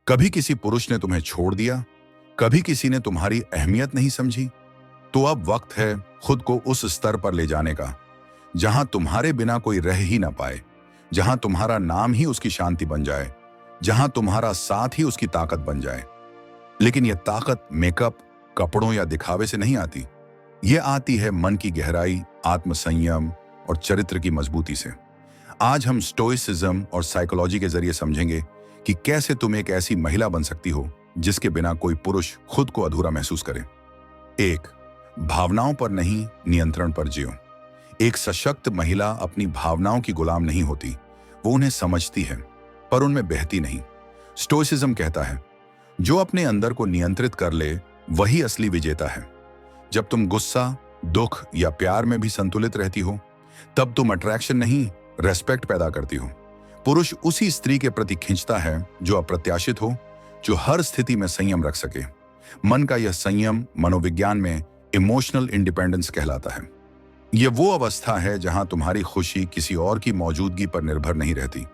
कभी किसी पुरुष ने तुम्हें छोड़ दिया, कभी किसी ने तुम्हारी अहमियत नहीं समझी। तो अब वक्त है खुद को उस स्तर पर ले जाने का जहां तुम्हारे बिना कोई रह ही ना पाए, जहां तुम्हारा नाम ही उसकी शांति बन जाए, जहां तुम्हारा साथ ही उसकी ताकत बन जाए। लेकिन यह ताकत मेकअप, कपड़ों या दिखावे से नहीं आती। यह आती है मन की गहराई, आत्मसंयम और चरित्र की मजबूती से। आज हम स्टोइसिज्म और साइकोलॉजी के जरिए समझेंगे कि कैसे तुम एक ऐसी महिला बन सकती हो जिसके बिना कोई पुरुष खुद को अधूरा महसूस करे। 1. भावनाओं पर नहीं, नियंत्रण पर जियो। एक सशक्त महिला अपनी भावनाओं की गुलाम नहीं होती। वो उन्हें समझती है पर उनमें बहती नहीं। स्टोइसिज्म कहता है जो अपने अंदर को नियंत्रित कर ले वही असली विजेता है। जब तुम गुस्सा, दुख या प्यार में भी संतुलित रहती हो तब तुम अट्रैक्शन नहीं, रेस्पेक्ट पैदा करती हो। पुरुष उसी स्त्री के प्रति खींचता है जो अप्रत्याशित हो, जो हर स्थिति में संयम रख सके। मन का यह संयम मनोविज्ञान में इमोशनल इंडिपेंडेंस कहलाता है। यह वो अवस्था है जहां तुम्हारी खुशी किसी और की मौजूदगी पर निर्भर नहीं रहती।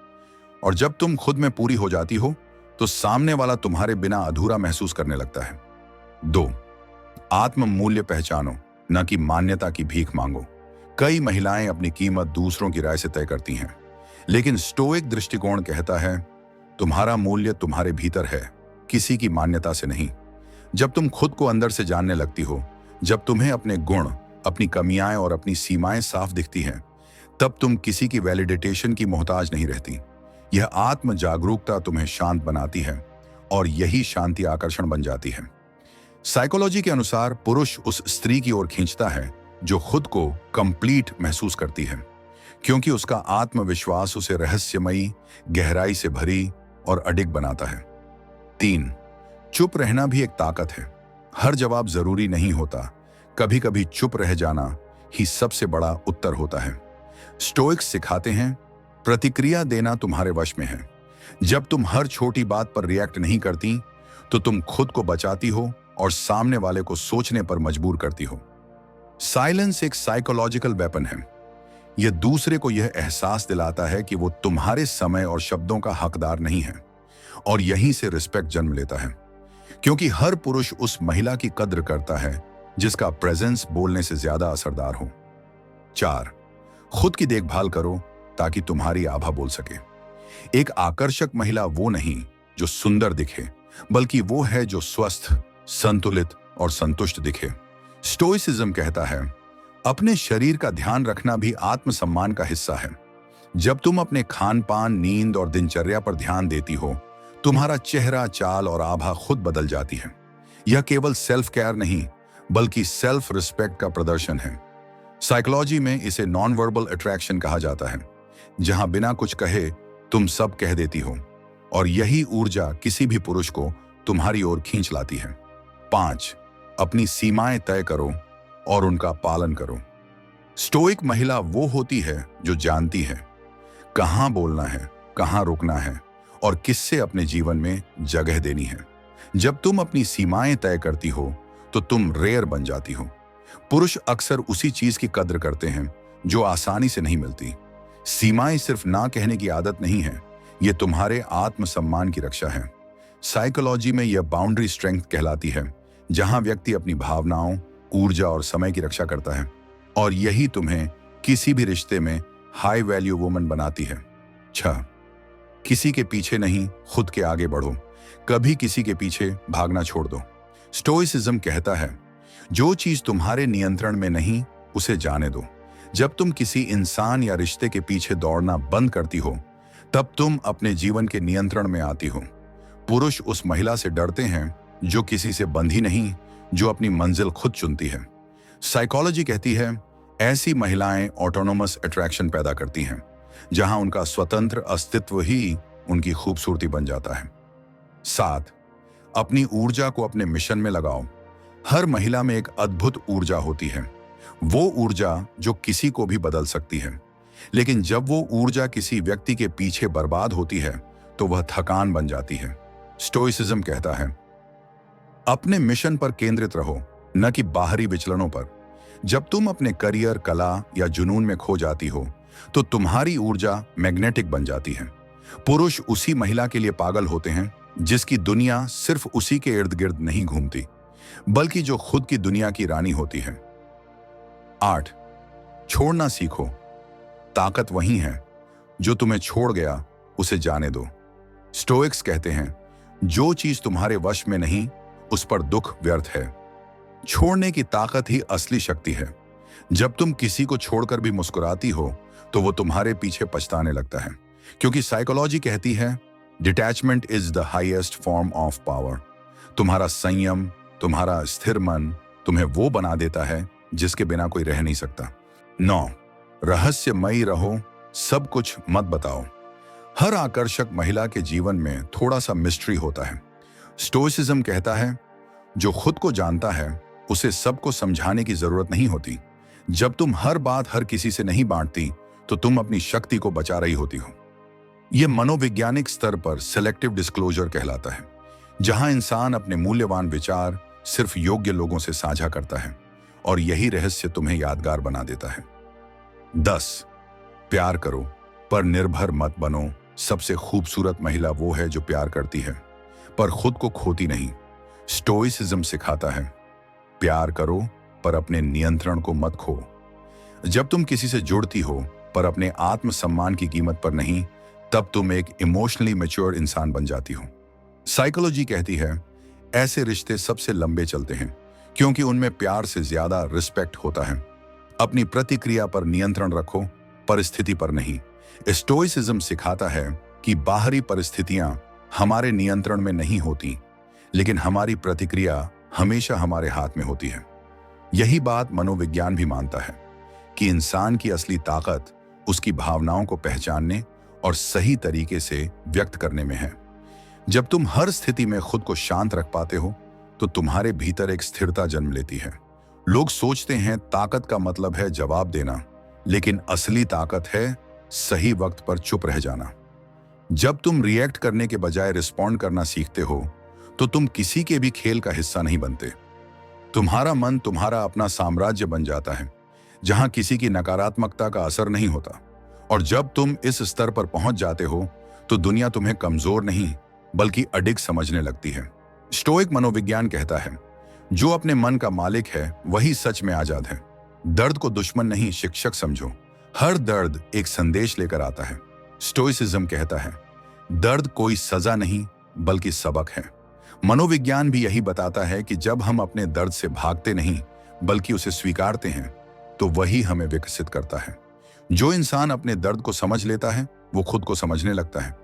और जब तुम खुद में पूरी हो जाती हो तो सामने वाला तुम्हारे बिना अधूरा महसूस करने लगता है। 2. आत्म मूल्य पहचानो, न कि मान्यता की भीख मांगो। कई महिलाएं अपनी कीमत दूसरों की राय से तय करती हैं, लेकिन स्टोइक दृष्टिकोण कहता है तुम्हारा मूल्य तुम्हारे भीतर है, किसी की मान्यता से नहीं। जब तुम खुद को अंदर से जानने लगती हो, जब तुम्हें अपने गुण, अपनी कमियां और अपनी सीमाएं साफ दिखती हैं, तब तुम किसी की वैलिडेटेशन की मोहताज नहीं रहती। यह आत्म जागरूकता तुम्हें शांत बनाती है और यही शांति आकर्षण बन जाती है। साइकोलॉजी के अनुसार पुरुष उस स्त्री की ओर खींचता है जो खुद को कंप्लीट महसूस करती है, क्योंकि उसका आत्मविश्वास उसे रहस्यमयी, गहराई से भरी और अडिग बनाता है। 3. चुप रहना भी एक ताकत है। हर जवाब जरूरी नहीं होता, कभी कभी चुप रह जाना ही सबसे बड़ा उत्तर होता है। स्टोइक्स सिखाते हैं प्रतिक्रिया देना तुम्हारे वश में है। जब तुम हर छोटी बात पर रिएक्ट नहीं करती तो तुम खुद को बचाती हो और सामने वाले को सोचने पर मजबूर करती हो। साइलेंस एक साइकोलॉजिकल वेपन है। यह दूसरे को यह एहसास दिलाता है कि वो तुम्हारे समय और शब्दों का हकदार नहीं है, और यहीं से रिस्पेक्ट जन्म लेता है, क्योंकि हर पुरुष उस महिला की कद्र करता है जिसका प्रेजेंस बोलने से ज्यादा असरदार हो। 4. खुद की देखभाल करो ताकि तुम्हारी आभा बोल सके। एक आकर्षक महिला वो नहीं जो सुंदर दिखे, बल्कि वो है जो स्वस्थ, संतुलित और संतुष्ट दिखे। स्टोइसिज्म कहता है अपने शरीर का ध्यान रखना भी आत्मसम्मान का हिस्सा है। जब तुम अपने खान पान, नींद और दिनचर्या पर ध्यान देती हो, तुम्हारा चेहरा, चाल और आभा खुद बदल जाती है। यह केवल सेल्फ केयर नहीं बल्कि सेल्फ रिस्पेक्ट का प्रदर्शन है। साइकोलॉजी में इसे नॉन वर्बल अट्रैक्शन कहा जाता है, जहां बिना कुछ कहे तुम सब कह देती हो, और यही ऊर्जा किसी भी पुरुष को तुम्हारी ओर खींच लाती है। 5. अपनी सीमाएं तय करो और उनका पालन करो। स्टोइक महिला वो होती है जो जानती है कहां बोलना है, कहां रुकना है और किससे अपने जीवन में जगह देनी है। जब तुम अपनी सीमाएं तय करती हो तो तुम रेयर बन जाती हो। पुरुष अक्सर उसी चीज की कद्र करते हैं जो आसानी से नहीं मिलती। सीमाएं सिर्फ ना कहने की आदत नहीं है, ये तुम्हारे आत्मसम्मान की रक्षा है। साइकोलॉजी में यह बाउंड्री स्ट्रेंथ कहलाती है, जहां व्यक्ति अपनी भावनाओं, ऊर्जा और समय की रक्षा करता है, और यही तुम्हें किसी भी रिश्ते में हाई वैल्यू वुमन बनाती है। 6. किसी के पीछे नहीं, खुद के आगे बढ़ो। कभी किसी के पीछे भागना छोड़ दो। स्टोइसिज्म कहता है जो चीज तुम्हारे नियंत्रण में नहीं उसे जाने दो। जब तुम किसी इंसान या रिश्ते के पीछे दौड़ना बंद करती हो तब तुम अपने जीवन के नियंत्रण में आती हो। पुरुष उस महिला से डरते हैं जो किसी से बंधी नहीं, जो अपनी मंजिल खुद चुनती है। साइकोलॉजी कहती है ऐसी महिलाएं ऑटोनोमस अट्रैक्शन पैदा करती हैं, जहां उनका स्वतंत्र अस्तित्व ही उनकी खूबसूरती बन जाता है। 7. अपनी ऊर्जा को अपने मिशन में लगाओ। हर महिला में एक अद्भुत ऊर्जा होती है, वो ऊर्जा जो किसी को भी बदल सकती है। लेकिन जब वो ऊर्जा किसी व्यक्ति के पीछे बर्बाद होती है तो वह थकान बन जाती है। स्टोइसिज्म कहता है अपने मिशन पर केंद्रित रहो, न कि बाहरी विचलनों पर। जब तुम अपने करियर, कला या जुनून में खो जाती हो तो तुम्हारी ऊर्जा मैग्नेटिक बन जाती है। पुरुष उसी महिला के लिए पागल होते हैं जिसकी दुनिया सिर्फ उसी के इर्द गिर्द नहीं घूमती, बल्कि जो खुद की दुनिया की रानी होती है। 8. छोड़ना सीखो। ताकत वही है जो तुम्हें छोड़ गया, उसे जाने दो। स्टोइक्स कहते हैं, जो चीज तुम्हारे वश में नहीं, उस पर दुख व्यर्थ है। छोड़ने की ताकत ही असली शक्ति है। जब तुम किसी को छोड़कर भी मुस्कुराती हो, तो वो तुम्हारे पीछे पछताने लगता है, क्योंकि साइकोलॉजी कहती है detachment is the highest form of power. तुम्हारा संयम, तुम्हारा स्थिर मन तुम्हें वो बना देता है जिसके बिना कोई रह नहीं सकता। 9. रहस्यमयी रहो, सब कुछ मत बताओ। हर आकर्षक महिला के जीवन में थोड़ा सा मिस्ट्री होता है। स्टोइसिज्म कहता है, जो खुद को जानता है उसे सबको समझाने की जरूरत नहीं होती। जब तुम हर बात हर किसी से नहीं बांटती, तो तुम अपनी शक्ति को बचा रही होती हो। यह मनोवैज्ञानिक स्तर पर सेलेक्टिव डिस्क्लोजर कहलाता है, जहां इंसान अपने मूल्यवान विचार सिर्फ योग्य लोगों से साझा करता है, और यही रहस्य तुम्हें यादगार बना देता है। 10. प्यार करो पर निर्भर मत बनो। सबसे खूबसूरत महिला वो है जो प्यार करती है पर खुद को खोती नहीं। स्टोइसिज्म सिखाता है, प्यार करो पर अपने नियंत्रण को मत खो। जब तुम किसी से जुड़ती हो पर अपने आत्मसम्मान की कीमत पर नहीं, तब तुम एक इमोशनली मैच्योर इंसान बन जाती हो। साइकोलॉजी कहती है, ऐसे रिश्ते सबसे लंबे चलते हैं क्योंकि उनमें प्यार से ज्यादा रिस्पेक्ट होता है। अपनी प्रतिक्रिया पर नियंत्रण रखो, परिस्थिति पर नहीं। स्टोइसिज्म सिखाता है कि बाहरी परिस्थितियां हमारे नियंत्रण में नहीं होती, लेकिन हमारी प्रतिक्रिया हमेशा हमारे हाथ में होती है। यही बात मनोविज्ञान भी मानता है कि इंसान की असली ताकत उसकी भावनाओं को पहचानने और सही तरीके से व्यक्त करने में है। जब तुम हर स्थिति में खुद को शांत रख पाते हो, तो तुम्हारे भीतर एक स्थिरता जन्म लेती है। लोग सोचते हैं ताकत का मतलब है जवाब देना, लेकिन असली ताकत है सही वक्त पर चुप रह जाना। जब तुम रिएक्ट करने के बजाय रिस्पॉन्ड करना सीखते हो, तो तुम किसी के भी खेल का हिस्सा नहीं बनते। तुम्हारा मन तुम्हारा अपना साम्राज्य बन जाता है, जहां किसी की नकारात्मकता का असर नहीं होता। और जब तुम इस स्तर पर पहुंच जाते हो, तो दुनिया तुम्हें कमजोर नहीं बल्कि अडिग समझने लगती है। स्टोइक मनोविज्ञान कहता है, जो अपने मन का मालिक है वही सच में आजाद है। दर्द को दुश्मन नहीं, शिक्षक समझो। हर दर्द एक संदेश लेकर आता है। स्टोइसिज्म कहता है, दर्द कोई सजा नहीं बल्कि सबक है। मनोविज्ञान भी यही बताता है कि जब हम अपने दर्द से भागते नहीं बल्कि उसे स्वीकारते हैं, तो वही हमें विकसित करता है। जो इंसान अपने दर्द को समझ लेता है, वो खुद को समझने लगता है।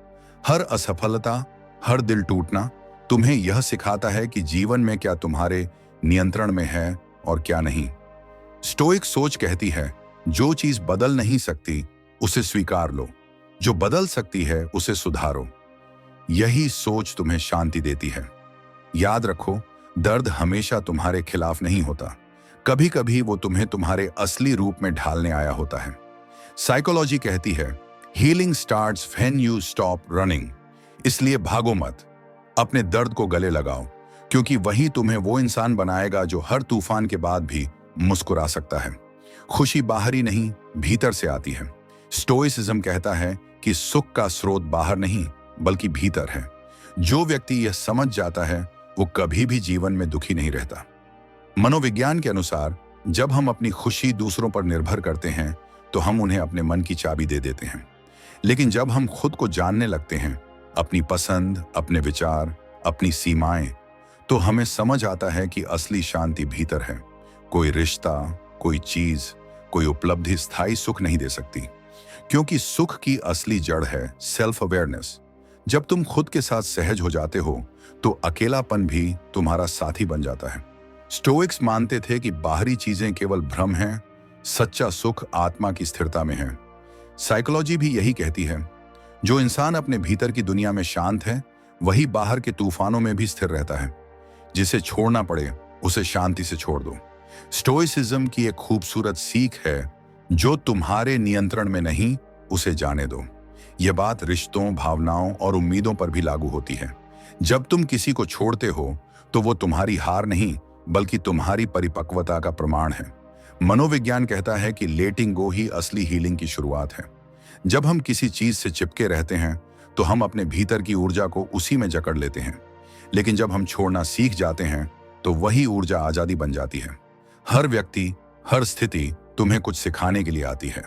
हर असफलता, हर दिल टूटना तुम्हें यह सिखाता है कि जीवन में क्या तुम्हारे नियंत्रण में है और क्या नहीं। स्टोइक सोच कहती है, जो चीज बदल नहीं सकती उसे स्वीकार लो, जो बदल सकती है उसे सुधारो। यही सोच तुम्हें शांति देती है। याद रखो, दर्द हमेशा तुम्हारे खिलाफ नहीं होता। कभी कभी वो तुम्हें तुम्हारे असली रूप में ढालने आया होता है। साइकोलॉजी कहती है, healing starts when you stop running. इसलिए भागो मत, अपने दर्द को गले लगाओ, क्योंकि वही तुम्हें वो इंसान बनाएगा जो हर तूफान के बाद भी मुस्कुरा सकता है। खुशी बाहरी नहीं, भीतर से आती है। स्टोइसिज्म कहता है कि सुख का स्रोत बाहर नहीं बल्कि भीतर है। जो व्यक्ति यह समझ जाता है, वो कभी भी जीवन में दुखी नहीं रहता। मनोविज्ञान के अनुसार, जब हम अपनी खुशी दूसरों पर निर्भर करते हैं, तो हम उन्हें अपने मन की चाबी दे देते हैं। लेकिन जब हम खुद को जानने लगते हैं, अपनी पसंद, अपने विचार, अपनी सीमाएं, तो हमें समझ आता है कि असली शांति भीतर है। कोई रिश्ता, कोई चीज, कोई उपलब्धि स्थायी सुख नहीं दे सकती, क्योंकि सुख की असली जड़ है सेल्फ अवेयरनेस। जब तुम खुद के साथ सहज हो जाते हो, तो अकेलापन भी तुम्हारा साथी बन जाता है। स्टोइक्स मानते थे कि बाहरी चीजें केवल भ्रम हैं, सच्चा सुख आत्मा की स्थिरता में है। साइकोलॉजी भी यही कहती है, जो इंसान अपने भीतर की दुनिया में शांत है, वही बाहर के तूफानों में भी स्थिर रहता है। जिसे छोड़ना पड़े, उसे शांति से छोड़ दो। स्टोइसिज्म की एक खूबसूरत सीख है, जो तुम्हारे नियंत्रण में नहीं, उसे जाने दो। यह बात रिश्तों, भावनाओं और उम्मीदों पर भी लागू होती है। जब तुम किसी को छोड़ते हो, तो वो तुम्हारी हार नहीं बल्कि तुम्हारी परिपक्वता का प्रमाण है। मनोविज्ञान कहता है कि लेटिंग गो ही असली हीलिंग की शुरुआत है। जब हम किसी चीज से चिपके रहते हैं, तो हम अपने भीतर की ऊर्जा को उसी में जकड़ लेते हैं। लेकिन जब हम छोड़ना सीख जाते हैं तो वही ऊर्जा आजादी बन जाती है। हर व्यक्ति, हर स्थिति तुम्हें कुछ सिखाने के लिए आती है।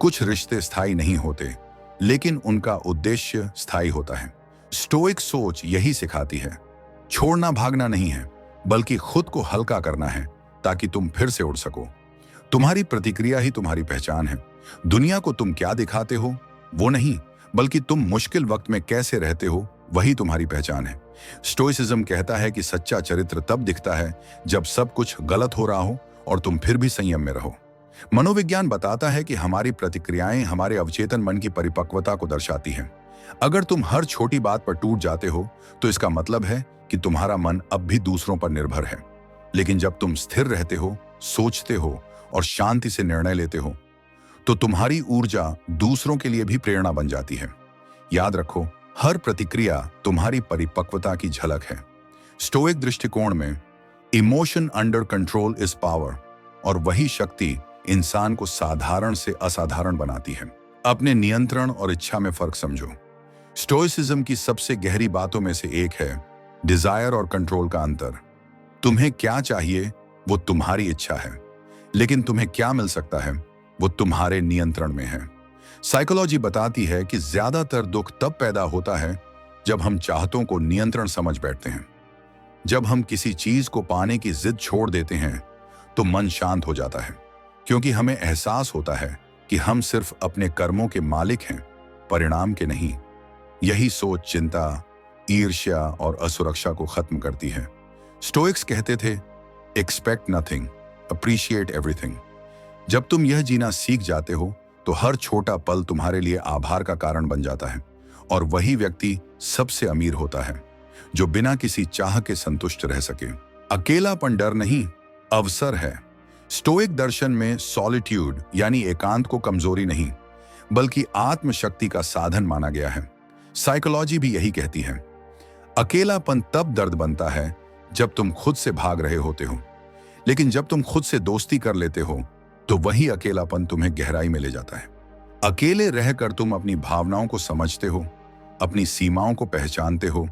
कुछ रिश्ते स्थायी नहीं होते, लेकिन उनका उद्देश्य स्थायी होता है। स्टोइक सोच यही सिखाती है। छोड़ना भागना नहीं है, बल्कि खुद को हल्का करना है ताकि तुम फिर से उड़ सको। तुम्हारी प्रतिक्रिया ही तुम्हारी पहचान है। दुनिया को तुम क्या दिखाते हो वो नहीं, बल्कि तुम मुश्किल वक्त में कैसे रहते हो वही तुम्हारी पहचान है। स्टोइसिज्म कहता है कि सच्चा चरित्र तब दिखता है जब सब कुछ गलत हो रहा हो और तुम फिर भी संयम में रहो। मनोविज्ञान बताता है कि हमारी प्रतिक्रियाएं हमारे अवचेतन मन की परिपक्वता को दर्शाती हैं। अगर तुम हर छोटी बात पर टूट जाते हो तो इसका मतलब है कि तुम्हारा मन अब भी दूसरों पर निर्भर है। लेकिन जब तुम स्थिर रहते हो, सोचते हो और शांति से निर्णय लेते हो, तो तुम्हारी ऊर्जा दूसरों के लिए भी प्रेरणा बन जाती है। याद रखो, हर प्रतिक्रिया तुम्हारी परिपक्वता की झलक है। स्टोइक दृष्टिकोण में emotion under control is power, और वही शक्ति इंसान को साधारण से असाधारण बनाती है। अपने नियंत्रण और इच्छा में फर्क समझो। स्टोइसिज्म की सबसे गहरी बातों में से एक है डिजायर और कंट्रोल का अंतर। तुम्हें क्या चाहिए वो तुम्हारी इच्छा है, लेकिन तुम्हें क्या मिल सकता है वो तुम्हारे नियंत्रण में है। साइकोलॉजी बताती है कि ज्यादातर दुख तब पैदा होता है जब हम चाहतों को नियंत्रण समझ बैठते हैं। जब हम किसी चीज को पाने की जिद छोड़ देते हैं तो मन शांत हो जाता है, क्योंकि हमें एहसास होता है कि हम सिर्फ अपने कर्मों के मालिक हैं, परिणाम के नहीं। यही सोच चिंता, ईर्ष्या और असुरक्षा को खत्म करती है। स्टोइक्स कहते थे, एक्सपेक्ट नथिंग, अप्रिशिएट एवरीथिंग। जब तुम यह जीना सीख जाते हो तो हर छोटा पल तुम्हारे लिए आभार का कारण बन जाता है, और वही व्यक्ति सबसे अमीर होता है जो बिना किसी चाह के संतुष्ट रह सके। अकेलापन डर नहीं, अवसर है। स्टोइक दर्शन में सॉलिट्यूड यानी एकांत को कमजोरी नहीं, बल्कि आत्मशक्ति का साधन माना गया है। साइकोलॉजी भी यही कहती है। अकेलापन तब दर्द बनता है जब तुम खुद से भाग रहे होते हो, लेकिन जब तुम खुद से दोस्ती कर लेते हो तो वही अकेलापन तुम्हें गहराई में ले जाता है। अकेले रहकर तुम अपनी भावनाओं को समझते हो, अपनी सीमाओं को पहचानते हो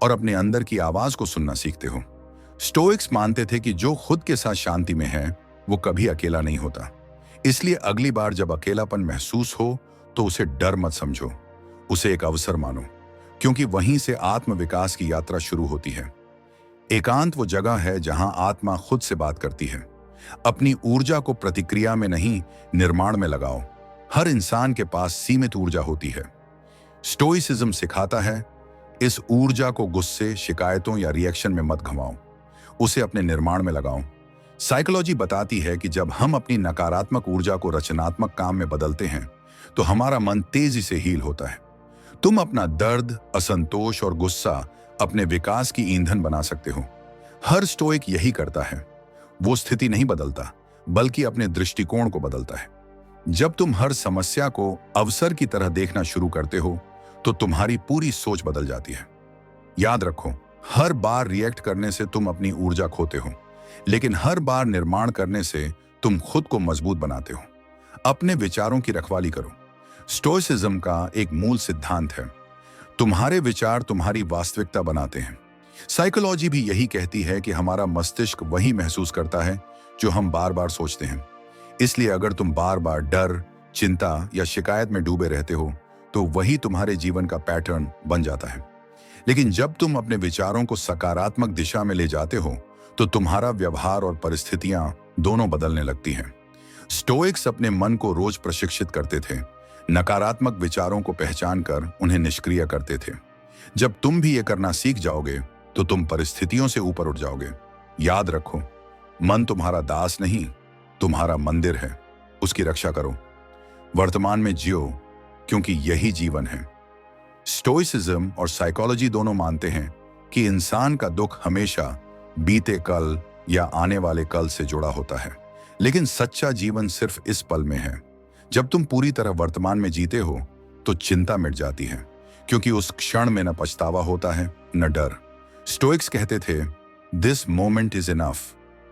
और अपने अंदर की आवाज को सुनना सीखते हो। स्टोइक्स मानते थे कि जो खुद के साथ शांति में है वो कभी अकेला नहीं होता। इसलिए अगली बार जब अकेलापन महसूस हो तो उसे डर मत समझो, उसे एक अवसर मानो, क्योंकि वहीं से आत्मविकास की यात्रा शुरू होती है। एकांत वो जगह है जहां आत्मा खुद से बात करती है। अपनी ऊर्जा को प्रतिक्रिया में नहीं, निर्माण में लगाओ। हर इंसान के पास सीमित ऊर्जा होती है। स्टोइसिज्म सिखाता है, इस ऊर्जा को गुस्से, शिकायतों या रिएक्शन में मत घमाओ, उसे अपने निर्माण में लगाओ। साइकोलॉजी बताती है कि जब हम अपनी नकारात्मक ऊर्जा को रचनात्मक काम में बदलते हैं तो हमारा मन तेजी से हील होता है। तुम अपना दर्द, असंतोष और गुस्सा अपने विकास की ईंधन बना सकते हो। हर स्टोइक यही करता है। वो स्थिति नहीं बदलता, बल्कि अपने दृष्टिकोण को बदलता है। जब तुम हर समस्या को अवसर की तरह देखना शुरू करते हो तो तुम्हारी पूरी सोच बदल जाती है। याद रखो, हर बार रिएक्ट करने से तुम अपनी ऊर्जा खोते हो, लेकिन हर बार निर्माण करने से तुम खुद को मजबूत बनाते हो। अपने विचारों की रखवाली करो। स्टोइसिज्म का एक मूल सिद्धांत है, तुम्हारे विचार तुम्हारी वास्तविकता बनाते हैं। साइकोलॉजी भी यही कहती है कि हमारा मस्तिष्क वही महसूस करता है जो हम बार बार सोचते हैं। इसलिए अगर तुम बार बार डर, चिंता या शिकायत में डूबे रहते हो तो वही तुम्हारे जीवन का पैटर्न बन जाता है। लेकिन जब तुम अपने विचारों को सकारात्मक दिशा में ले जाते हो तो तुम्हारा व्यवहार और परिस्थितियां दोनों बदलने लगती हैं। स्टोइक्स अपने मन को रोज प्रशिक्षित करते थे, नकारात्मक विचारों को पहचान कर उन्हें निष्क्रिय करते थे। जब तुम भी ये करना सीख जाओगे तो तुम परिस्थितियों से ऊपर उठ जाओगे। याद रखो, मन तुम्हारा दास नहीं, तुम्हारा मंदिर है। उसकी रक्षा करो। वर्तमान में जियो, क्योंकि यही जीवन है। स्टोइसिज्म और साइकोलॉजी दोनों मानते हैं कि इंसान का दुख हमेशा बीते कल या आने वाले कल से जुड़ा होता है, लेकिन सच्चा जीवन सिर्फ इस पल में है। जब तुम पूरी तरह वर्तमान में जीते हो तो चिंता मिट जाती है, क्योंकि उस क्षण में न पछतावा होता है न डर। स्टोइक्स कहते थे, this moment is enough.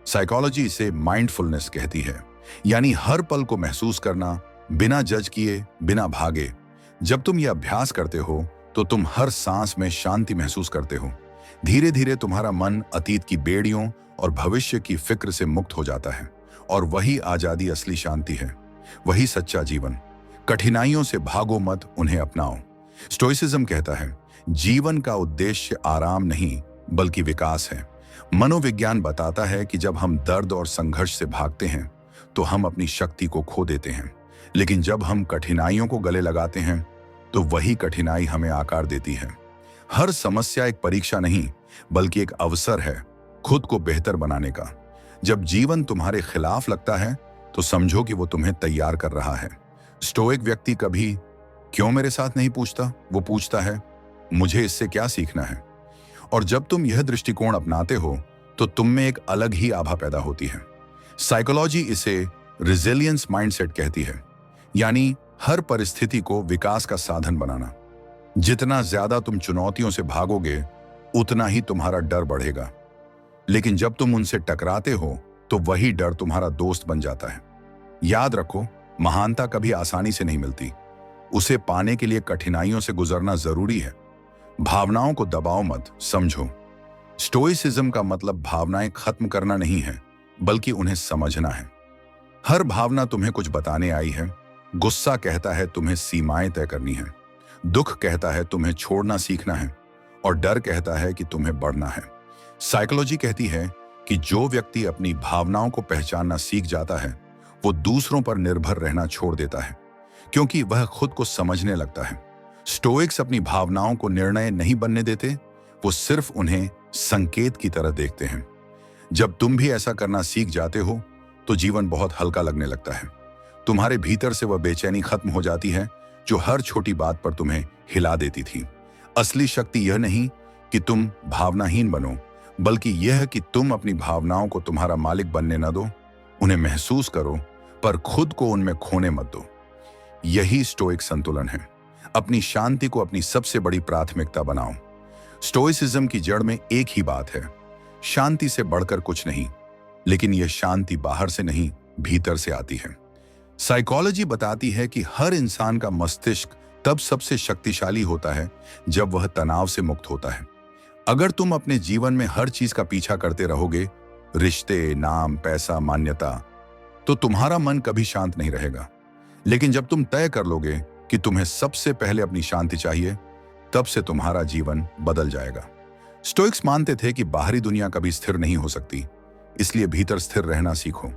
Psychology इसे माइंडफुलनेस कहती है, यानी हर पल को महसूस करना बिना जज किए, बिना भागे। जब तुम यह अभ्यास करते हो तो तुम हर सांस में शांति महसूस करते हो। धीरे धीरे तुम्हारा मन अतीत की बेड़ियों और भविष्य की फिक्र से मुक्त हो जाता है, और वही आजादी असली शांति है, वही सच्चा जीवन। कठिनाइयों से भागो मत, उन्हें अपनाओ। स्टोइसिज्म कहता है जीवन का उद्देश्य आराम नहीं बल्कि विकास है। मनोविज्ञान बताता है कि जब हम दर्द और संघर्ष से भागते हैं तो हम अपनी शक्ति को खो देते हैं, लेकिन जब हम कठिनाइयों को गले लगाते हैं तो वही कठिनाई हमें आकार देती है। हर समस्या एक परीक्षा नहीं बल्कि एक अवसर है खुद को बेहतर बनाने का। जब जीवन तुम्हारे खिलाफ लगता है तो समझो कि वो तुम्हें तैयार कर रहा है। स्टोइक व्यक्ति कभी क्यों मेरे साथ नहीं पूछता, वो पूछता है मुझे इससे क्या सीखना है। और जब तुम यह दृष्टिकोण अपनाते हो तो तुम में एक अलग ही आभा पैदा होती है। साइकोलॉजी इसे रिजिलियंस माइंडसेट कहती है, यानी हर परिस्थिति को विकास का साधन बनाना। जितना ज्यादा तुम चुनौतियों से भागोगे उतना ही तुम्हारा डर बढ़ेगा, लेकिन जब तुम उनसे टकराते हो तो वही डर तुम्हारा दोस्त बन जाता है। याद रखो, महानता कभी आसानी से नहीं मिलती, उसे पाने के लिए कठिनाइयों से गुजरना जरूरी है। भावनाओं को दबाओ मत, समझो। स्टोइसिज्म का मतलब भावनाएं खत्म करना नहीं है बल्कि उन्हें समझना है। हर भावना तुम्हें कुछ बताने आई है। गुस्सा कहता है तुम्हें सीमाएं तय करनी है, दुख कहता है तुम्हें छोड़ना सीखना है, और डर कहता है कि तुम्हें बढ़ना है। साइकोलॉजी कहती है कि जो व्यक्ति अपनी भावनाओं को पहचानना सीख जाता है वो दूसरों पर निर्भर रहना छोड़ देता है, क्योंकि वह खुद को समझने लगता है। स्टोइक्स अपनी भावनाओं को निर्णय नहीं बनने देते, वो सिर्फ उन्हें संकेत की तरह देखते हैं। जब तुम भी ऐसा करना सीख जाते हो तो जीवन बहुत हल्का लगने लगता है। तुम्हारे भीतर से वह बेचैनी खत्म हो जाती है जो हर छोटी बात पर तुम्हें हिला देती थी। असली शक्ति यह नहीं कि तुम भावनाहीन बनो, बल्कि यह कि तुम अपनी भावनाओं को तुम्हारा मालिक बनने न दो। उन्हें महसूस करो पर खुद को उनमें खोने मत दो। यही स्टोइक संतुलन है। अपनी शांति को अपनी सबसे बड़ी प्राथमिकता बनाओ। स्टोइसिज्म की जड़ में एक ही बात है, शांति से बढ़कर कुछ नहीं, लेकिन यह शांति बाहर से नहीं भीतर से आती है। साइकोलॉजी बताती है कि हर इंसान का मस्तिष्क तब सबसे शक्तिशाली होता है जब वह तनाव से मुक्त होता है। अगर तुम अपने जीवन में हर चीज का पीछा करते रहोगे, रिश्ते, नाम, पैसा, मान्यता, तो तुम्हारा मन कभी शांत नहीं रहेगा। लेकिन जब तुम तय कर लोगे कि तुम्हें सबसे पहले अपनी शांति चाहिए, तब से तुम्हारा जीवन बदल जाएगा। स्टोइक्स मानते थे कि बाहरी दुनिया कभी स्थिर नहीं हो सकती, इसलिए भीतर स्थिर रहना सीखो।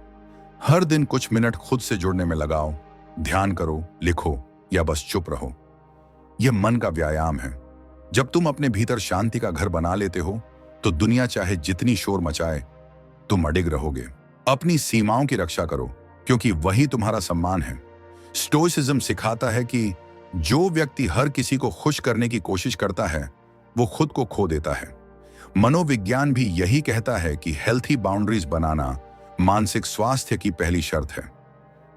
हर दिन कुछ मिनट खुद से जुड़ने में लगाओ, ध्यान करो, लिखो या बस चुप रहो। यह मन का व्यायाम है। जब तुम अपने भीतर शांति का घर बना लेते हो तो दुनिया चाहे जितनी शोर मचाए, तुम अडिग रहोगे। अपनी सीमाओं की रक्षा करो, क्योंकि वही तुम्हारा सम्मान है। स्टोइसिज्म सिखाता है कि जो व्यक्ति हर किसी को खुश करने की कोशिश करता है वो खुद को खो देता है। मनोविज्ञान भी यही कहता है कि हेल्थी बाउंड्रीज बनाना मानसिक स्वास्थ्य की पहली शर्त है।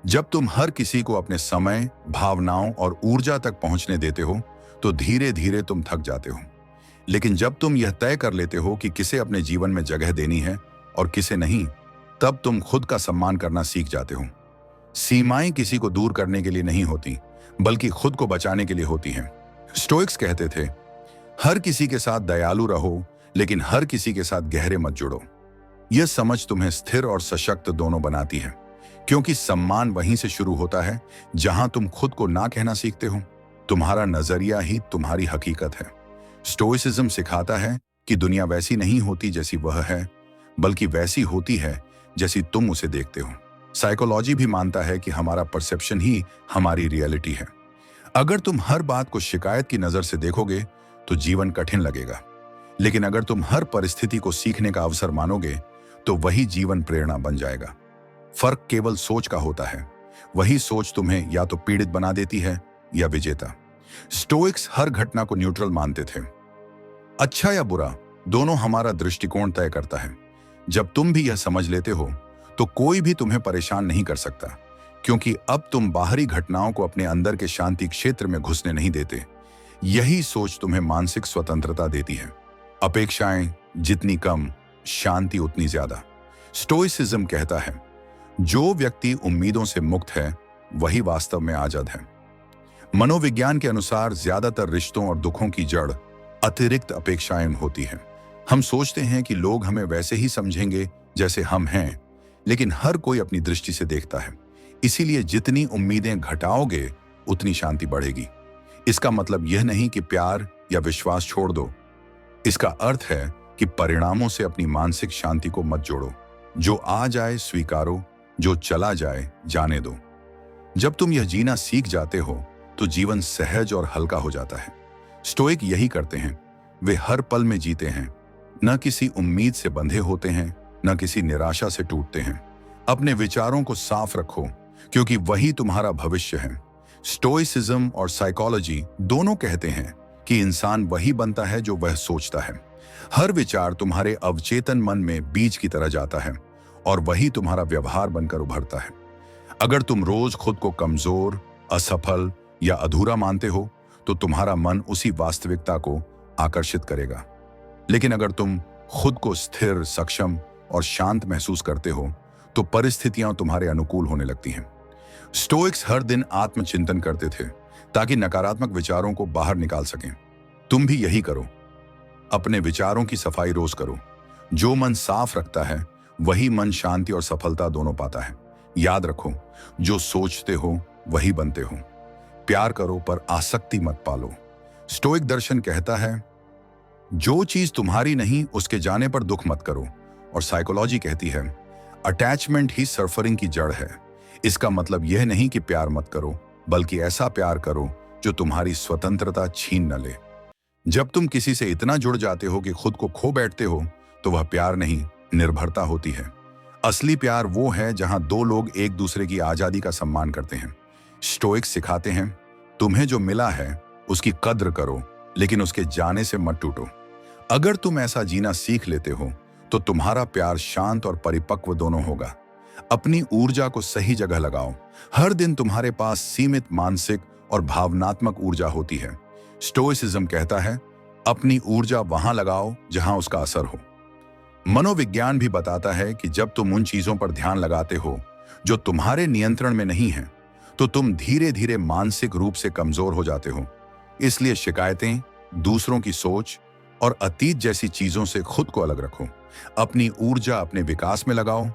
जब तुम हर किसी को अपने समय, भावनाओं और ऊर्जा तक पहुंचने देते हो तो धीरे धीरे तुम थक जाते हो। लेकिन जब तुम यह तय कर लेते हो कि किसे अपने जीवन में जगह देनी है और किसे नहीं, तब तुम खुद का सम्मान करना सीख जाते हो। सीमाएं किसी को दूर करने के लिए नहीं होती, बल्कि खुद को बचाने के लिए होती हैं। स्टोइक्स कहते थे हर किसी के साथ दयालु रहो, लेकिन हर किसी के साथ गहरे मत जुड़ो। यह समझ तुम्हें स्थिर और सशक्त दोनों बनाती है, क्योंकि सम्मान वहीं से शुरू होता है जहां तुम खुद को ना कहना सीखते हो। तुम्हारा नजरिया ही तुम्हारी हकीकत है। स्टोइसिज्म सिखाता है कि दुनिया वैसी नहीं होती जैसी वह है, बल्कि वैसी होती है जैसी तुम उसे देखते हो। साइकोलॉजी भी मानता है कि हमारा परसेप्शन ही हमारी रियलिटी है। अगर तुम हर बात को शिकायत की नजर से देखोगे तो जीवन कठिन लगेगा, लेकिन अगर तुम हर परिस्थिति को सीखने का अवसर मानोगे तो वही जीवन प्रेरणा बन जाएगा। फर्क केवल सोच का होता है। वही सोच तुम्हें या तो पीड़ित बना देती है या विजेता। स्टोइक्स हर घटना को न्यूट्रल मानते थे। अच्छा या बुरा, दोनों हमारा दृष्टिकोण तय करता है। जब तुम भी यह समझ लेते हो तो कोई भी तुम्हें परेशान नहीं कर सकता, क्योंकि अब तुम बाहरी घटनाओं को अपने अंदर के शांति क्षेत्र में घुसने नहीं देते। यही सोच तुम्हें मानसिक स्वतंत्रता देती है। अपेक्षाएं जितनी कम, शांति उतनी ज्यादा। स्टोइसिज्म कहता है जो व्यक्ति उम्मीदों से मुक्त है वही वास्तव में आजाद है। मनोविज्ञान के अनुसार ज्यादातर रिश्तों और दुखों की जड़ अतिरिक्त अपेक्षाएं होती हैं। हम सोचते हैं कि लोग हमें वैसे ही समझेंगे जैसे हम हैं, लेकिन हर कोई अपनी दृष्टि से देखता है। इसीलिए जितनी उम्मीदें घटाओगे उतनी शांति बढ़ेगी। इसका मतलब यह नहीं कि प्यार या विश्वास छोड़ दो। इसका अर्थ है कि परिणामों से अपनी मानसिक शांति को मत जोड़ो। जो आ जाए स्वीकारो, जो चला जाए जाने दो। जब तुम यह जीना सीख जाते हो तो जीवन सहज और हल्का हो जाता है। स्टोइक यही करते हैं। वे हर पल में जीते हैं, न किसी उम्मीद से बंधे होते हैं, न किसी निराशा से टूटते हैं। अपने विचारों को साफ रखो, क्योंकि वही तुम्हारा भविष्य है। स्टोइसिज्म और साइकोलॉजी दोनों कहते हैं कि इंसान वही बनता है जो वह सोचता है। हर विचार तुम्हारे अवचेतन मन में बीज की तरह जाता है और वही तुम्हारा व्यवहार बनकर उभरता है। अगर तुम रोज खुद को कमजोर, असफल या अधूरा मानते हो तो तुम्हारा मन उसी वास्तविकता को आकर्षित करेगा। लेकिन अगर तुम खुद को स्थिर, सक्षम और शांत महसूस करते हो तो परिस्थितियां तुम्हारे अनुकूल होने लगती हैं। स्टोइक्स हर दिन आत्मचिंतन करते थे ताकि नकारात्मक विचारों को बाहर निकाल सकें। तुम भी यही करो। अपने विचारों की सफाई रोज करो। जो मन साफ रखता है वही मन शांति और सफलता दोनों पाता है। याद रखो, जो सोचते हो वही बनते हो। प्यार करो पर आसक्ति मत पालो। स्टोइक दर्शन कहता है, जो चीज तुम्हारी नहीं उसके जाने पर दुख मत करो। और साइकोलॉजी कहती है, अटैचमेंट ही सफरिंग की जड़ है। इसका मतलब यह नहीं कि प्यार मत करो, बल्कि ऐसा प्यार करो जो तुम्हारी स्वतंत्रता छीन न ले। जब तुम किसी से इतना जुड़ जाते हो कि खुद को खो बैठते हो तो वह प्यार नहीं, निर्भरता होती है। असली प्यार वो है जहां दो लोग एक दूसरे की आजादी का सम्मान करते हैं। स्टोइक्स सिखाते हैं, तुम्हें जो मिला है उसकी कद्र करो, लेकिन उसके जाने से मत टूटो। अगर तुम ऐसा जीना सीख लेते हो तो तुम्हारा प्यार शांत और परिपक्व दोनों होगा। अपनी ऊर्जा को सही जगह लगाओ। हर दिन तुम्हारे पास सीमित मानसिक और भावनात्मक ऊर्जा होती है। स्टोइसिज्म कहता है, अपनी ऊर्जा वहां लगाओ जहां उसका असर हो। मनोविज्ञान भी बताता है कि जब तुम उन चीजों पर ध्यान लगाते हो जो तुम्हारे नियंत्रण में नहीं है तो तुम धीरे धीरे मानसिक रूप से कमजोर हो जाते हो। इसलिए शिकायतें, दूसरों की सोच और अतीत जैसी चीजों से खुद को अलग रखो। अपनी ऊर्जा अपने विकास में लगाओ,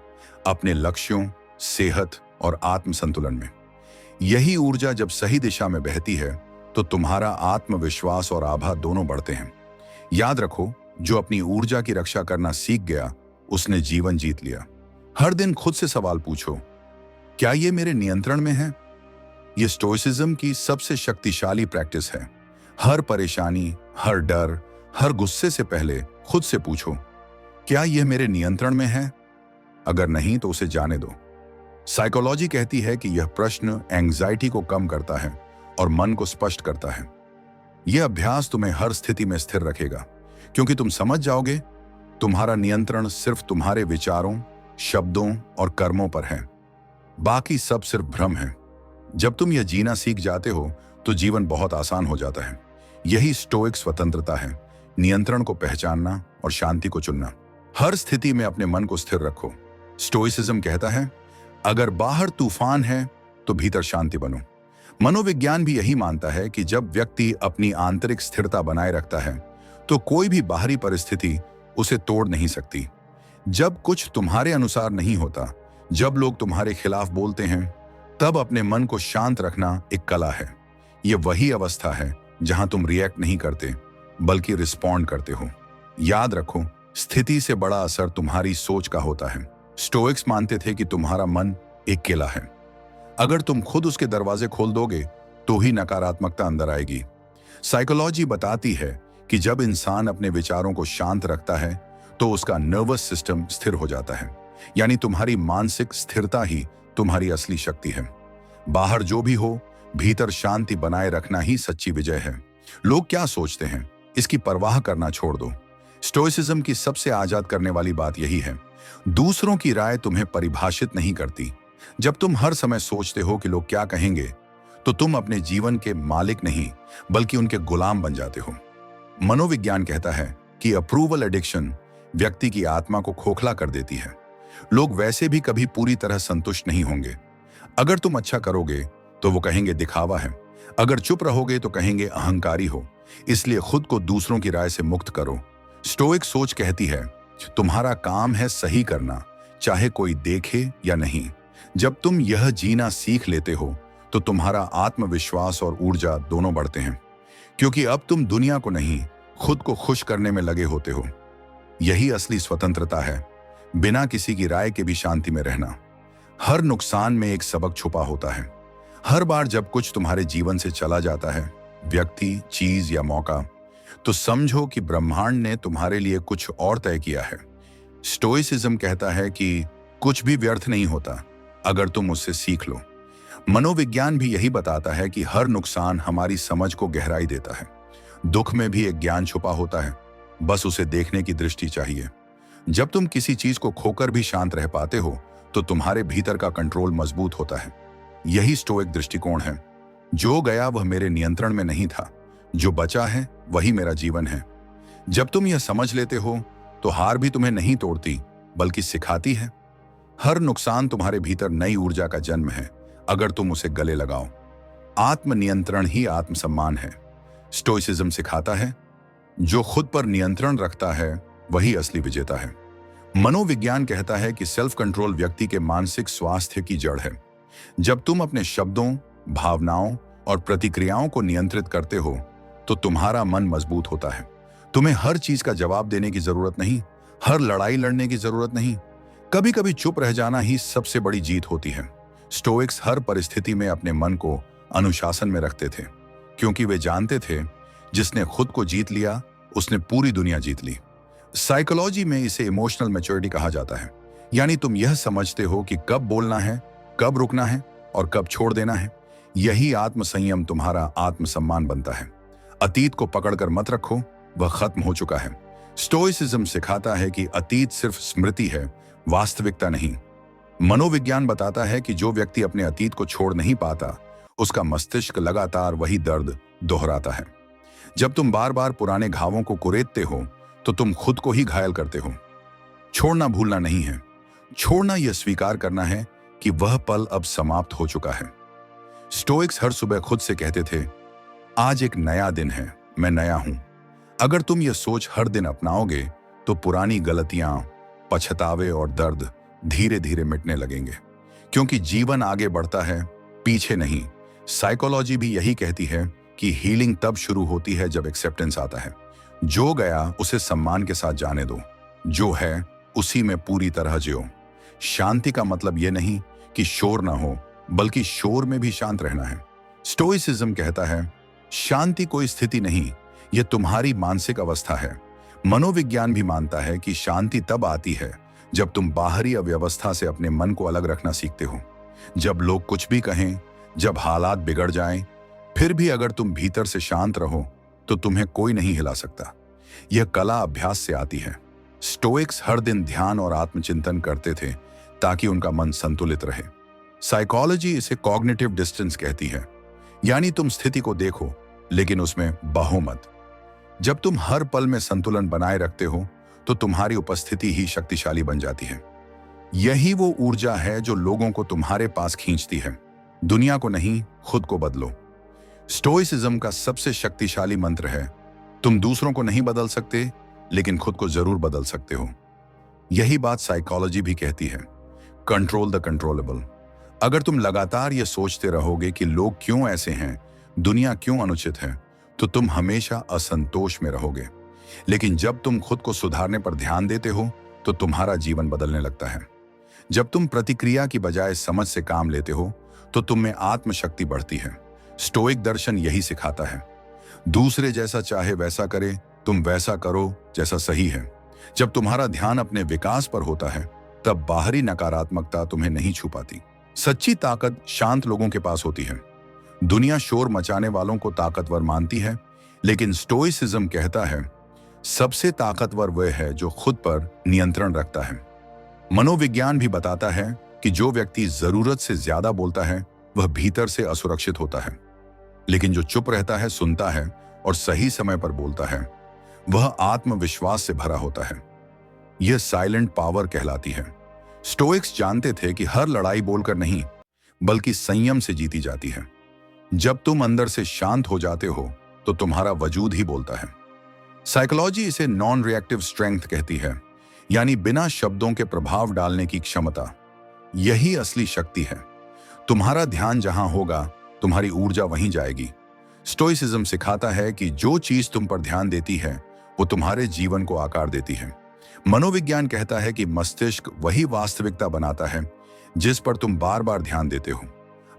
अपने लक्ष्यों, सेहत और आत्म संतुलन में। यही ऊर्जा जब सही दिशा में बहती है तो तुम्हारा आत्मविश्वास और आभा दोनों बढ़ते हैं। याद रखो, जो अपनी ऊर्जा की रक्षा करना सीख गया उसने जीवन जीत लिया। हर दिन खुद से सवाल पूछो, क्या ये मेरे नियंत्रण में है? ये स्टोइसिज्म की सबसे शक्तिशाली प्रैक्टिस है। हर परेशानी, हर डर, हर गुस्से से पहले खुद से पूछो, क्या यह मेरे नियंत्रण में है? अगर नहीं तो उसे जाने दो। साइकोलॉजी कहती है कि यह प्रश्न एंग्जाइटी को कम करता है और मन को स्पष्ट करता है। यह अभ्यास तुम्हें हर स्थिति में स्थिर रखेगा, क्योंकि तुम समझ जाओगे तुम्हारा नियंत्रण सिर्फ तुम्हारे विचारों, शब्दों और कर्मों पर है। बाकी सब सिर्फ भ्रम है। जब तुम यह जीना सीख जाते हो तो जीवन बहुत आसान हो जाता है। यही स्टोइक स्वतंत्रता है, नियंत्रण को पहचानना और शांति को चुनना। हर स्थिति में अपने मन को स्थिर रखो। स्टोइसिज्म कहता है, अगर बाहर तूफान है तो भीतर शांति बनो। मनोविज्ञान भी यही मानता है कि जब व्यक्ति अपनी आंतरिक स्थिरता बनाए रखता है तो कोई भी बाहरी परिस्थिति उसे तोड़ नहीं सकती। जब कुछ तुम्हारे अनुसार नहीं होता, जब लोग तुम्हारे खिलाफ बोलते हैं, तब अपने मन को शांत रखना एक कला है। यह वही अवस्था है जहां तुम रिएक्ट नहीं करते बल्कि रिस्पॉन्ड करते हो। याद रखो, स्थिति से बड़ा असर तुम्हारी सोच का होता है। स्टोइक्स मानते थे कि तुम्हारा मन एक किला है। अगर तुम खुद उसके दरवाजे खोल दोगे तो ही नकारात्मकता अंदर आएगी। साइकोलॉजी बताती है कि जब इंसान अपने विचारों को शांत रखता है तो उसका नर्वस सिस्टम स्थिर हो जाता है। यानी तुम्हारी मानसिक स्थिरता ही तुम्हारी असली शक्ति है। बाहर जो भी हो, भीतर शांति बनाए रखना ही सच्ची विजय है। लोग क्या सोचते हैं, इसकी परवाह करना छोड़ दो। स्टोइसिज्म की सबसे आजाद करने वाली बात यही है, दूसरों की राय तुम्हें परिभाषित नहीं करती। जब तुम हर समय सोचते हो कि लोग क्या कहेंगे, तो तुम अपने जीवन के मालिक नहीं बल्कि उनके गुलाम बन जाते हो। मनोविज्ञान कहता है कि अप्रूवल एडिक्शन व्यक्ति की आत्मा को खोखला कर देती है। लोग वैसे भी कभी पूरी तरह संतुष्ट नहीं होंगे। अगर तुम अच्छा करोगे तो वो कहेंगे दिखावा है, अगर चुप रहोगे तो कहेंगे अहंकारी हो, इसलिए खुद को दूसरों की राय से मुक्त करो। स्टोइक सोच कहती है तुम्हारा काम है सही करना, चाहे कोई देखे या नहीं। जब तुम यह जीना सीख लेते हो तो तुम्हारा आत्मविश्वास और ऊर्जा दोनों बढ़ते हैं, क्योंकि अब तुम दुनिया को नहीं, खुद को खुश करने में लगे होते हो। यही असली स्वतंत्रता है, बिना किसी की राय के भी शांति में रहना। हर नुकसान में एक सबक छुपा होता है। हर बार जब कुछ तुम्हारे जीवन से चला जाता है, व्यक्ति, चीज या मौका, तो समझो कि ब्रह्मांड ने तुम्हारे लिए कुछ और तय किया है। स्टोइसिज्म कहता है कि कुछ भी व्यर्थ नहीं होता अगर तुम उससे सीख लो। मनोविज्ञान भी यही बताता है कि हर नुकसान हमारी समझ को गहराई देता है। दुख में भी एक ज्ञान छुपा होता है, बस उसे देखने की दृष्टि चाहिए। जब तुम किसी चीज को खोकर भी शांत रह पाते हो तो तुम्हारे भीतर का कंट्रोल मजबूत होता है। यही स्टोइक दृष्टिकोण है। जो गया वह मेरे नियंत्रण में नहीं था, जो बचा है वही मेरा जीवन है। जब तुम यह समझ लेते हो तो हार भी तुम्हें नहीं तोड़ती बल्कि सिखाती है। हर नुकसान तुम्हारे भीतर नई ऊर्जा का जन्म है, अगर तुम उसे गले लगाओ। आत्मनियंत्रण ही आत्मसम्मान है। स्टोइसिज्म सिखाता है जो खुद पर नियंत्रण रखता है वही असली विजेता है। मनोविज्ञान कहता है कि सेल्फ कंट्रोल व्यक्ति के मानसिक स्वास्थ्य की जड़ है। जब तुम अपने शब्दों, भावनाओं और प्रतिक्रियाओं को नियंत्रित करते हो तो तुम्हारा मन मजबूत होता है। तुम्हें हर चीज का जवाब देने की जरूरत नहीं, हर लड़ाई लड़ने की जरूरत नहीं। कभी कभी चुप रह जाना ही सबसे बड़ी जीत होती है। स्टोइक्स हर परिस्थिति में अपने मन को अनुशासन में रखते थे, क्योंकि वे जानते थे जिसने खुद को जीत लिया उसने पूरी दुनिया जीत ली। साइकोलॉजी में इसे इमोशनल मैच्योरिटी कहा जाता है, यानी तुम यह समझते हो कि कब बोलना है, कब रुकना है और कब छोड़ देना है। यही आत्मसंयम तुम्हारा आत्मसम्मान बनता है। अतीत को पकड़कर मत रखो, वह खत्म हो चुका है। स्टोइसिज्म सिखाता है कि अतीत सिर्फ स्मृति है, वास्तविकता नहीं। मनोविज्ञान बताता है कि जो व्यक्ति अपने अतीत को छोड़ नहीं पाता उसका मस्तिष्क लगातार वही दर्द दोहराता है। जब तुम बार बार पुराने घावों को कुरेदते हो तो तुम खुद को ही घायल करते हो। छोड़ना भूलना नहीं है, छोड़ना यह स्वीकार करना है कि वह पल अब समाप्त हो चुका है। स्टोइक्स हर सुबह खुद से कहते थे, आज एक नया दिन है, मैं नया हूं। अगर तुम यह सोच हर दिन अपनाओगे तो पुरानी गलतियां, पछतावे और दर्द धीरे धीरे मिटने लगेंगे, क्योंकि जीवन आगे बढ़ता है, पीछे नहीं। साइकोलॉजी भी यही कहती है कि हीलिंग तब शुरू होती है जब एक्सेप्टेंस आता है। जो गया उसे सम्मान के साथ जाने दो, जो है उसी में पूरी तरह जियो। शांति का मतलब यह नहीं कि शोर ना हो, बल्कि शोर में भी शांत रहना है। स्टोइसिज्म कहता है शांति कोई स्थिति नहीं, यह तुम्हारी मानसिक अवस्था है। मनोविज्ञान भी मानता है कि शांति तब आती है जब तुम बाहरी अव्यवस्था से अपने मन को अलग रखना सीखते हो। जब लोग कुछ भी कहें, जब हालात बिगड़ जाएं, फिर भी अगर तुम भीतर से शांत रहो तो तुम्हें कोई नहीं हिला सकता। यह कला अभ्यास से आती है। स्टोइक्स हर दिन ध्यान और आत्मचिंतन करते थे ताकि उनका मन संतुलित रहे। साइकोलॉजी इसे कॉग्निटिव डिस्टेंस कहती है, यानी तुम स्थिति को देखो लेकिन उसमें बहो मत। जब तुम हर पल में संतुलन बनाए रखते हो तो तुम्हारी उपस्थिति ही शक्तिशाली बन जाती है। यही वो ऊर्जा है जो लोगों को तुम्हारे पास खींचती है। दुनिया को नहीं, खुद को बदलो। स्टोइसिज्म का सबसे शक्तिशाली मंत्र है, तुम दूसरों को नहीं बदल सकते लेकिन खुद को जरूर बदल सकते हो। यही बात साइकोलॉजी भी कहती है, कंट्रोल द कंट्रोलेबल। अगर तुम लगातार ये सोचते रहोगे कि लोग क्यों ऐसे हैं, दुनिया क्यों अनुचित है, तो तुम हमेशा असंतोष में रहोगे। लेकिन जब तुम खुद को सुधारने पर ध्यान देते हो तो तुम्हारा जीवन बदलने लगता है। जब तुम प्रतिक्रिया की बजाय समझ से काम लेते हो तो तुम में आत्मशक्ति बढ़ती है। स्टोइक दर्शन यही सिखाता है, दूसरे जैसा चाहे वैसा करे, तुम वैसा करो जैसा सही है। जब तुम्हारा ध्यान अपने विकास पर होता है तब बाहरी नकारात्मकता तुम्हें नहीं छू पाती। सच्ची ताकत शांत लोगों के पास होती है। दुनिया शोर मचाने वालों को ताकतवर मानती है, लेकिन स्टोइसिज्म कहता है सबसे ताकतवर वह है जो खुद पर नियंत्रण रखता है। मनोविज्ञान भी बताता है कि जो व्यक्ति जरूरत से ज्यादा बोलता है वह भीतर से असुरक्षित होता है, लेकिन जो चुप रहता है, सुनता है और सही समय पर बोलता है वह आत्मविश्वास से भरा होता है। यह साइलेंट पावर कहलाती है। स्टोइक्स जानते थे कि हर लड़ाई बोलकर नहीं बल्कि संयम से जीती जाती है। जब तुम अंदर से शांत हो जाते हो तो तुम्हारा वजूद ही बोलता है। साइकोलॉजी इसे नॉन रिएक्टिव स्ट्रेंथ कहती है, यानी बिना शब्दों के प्रभाव डालने की क्षमता। यही असली शक्ति है। तुम्हारा ध्यान जहां होगा तुम्हारी ऊर्जा वहीं जाएगी। स्टोइसिज्म सिखाता है कि जो चीज तुम पर ध्यान देती है वो तुम्हारे जीवन को आकार देती है। मनोविज्ञान कहता है कि मस्तिष्क वही वास्तविकता बनाता है जिस पर तुम बार बार ध्यान देते हो।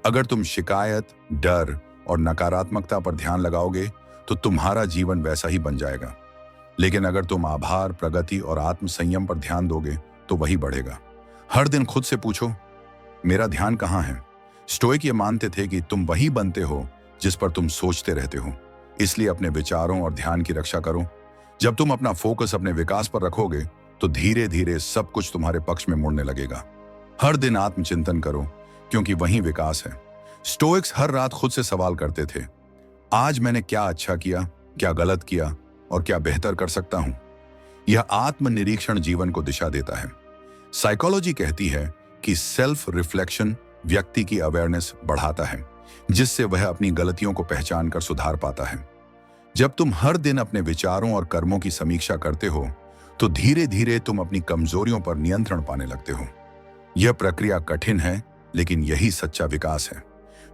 अगर तुम शिकायत, डर और नकारात्मकता पर ध्यान लगाओगे तो तुम्हारा जीवन वैसा ही बन जाएगा। लेकिन अगर तुम आभार, प्रगति और आत्म संयम पर ध्यान दोगे तो वही बढ़ेगा। हर दिन खुद से पूछो, मेरा ध्यान कहाँ है? स्टोइक ये मानते थे कि तुम वही बनते हो जिस पर तुम सोचते रहते हो। इसलिए अपने विचारों और ध्यान की रक्षा करो। जब तुम अपना फोकस अपने विकास पर रखोगे तो धीरे धीरे सब कुछ तुम्हारे पक्ष में मुड़ने लगेगा। हर दिन आत्मचिंतन करो, क्योंकि वही विकास है। स्टोइक्स हर रात खुद से सवाल करते थे, आज मैंने क्या अच्छा किया, क्या गलत किया और क्या बेहतर कर सकता हूं। यह आत्मनिरीक्षण जीवन को दिशा देता है। साइकोलॉजी कहती है कि सेल्फ रिफ्लेक्शन व्यक्ति की अवेयरनेस बढ़ाता है, जिससे वह अपनी गलतियों को पहचान कर सुधार पाता है। जब तुम हर दिन अपने विचारों और कर्मों की समीक्षा करते हो तो धीरे धीरे तुम अपनी कमजोरियों पर नियंत्रण पाने लगते हो। यह प्रक्रिया कठिन है, लेकिन यही सच्चा विकास है।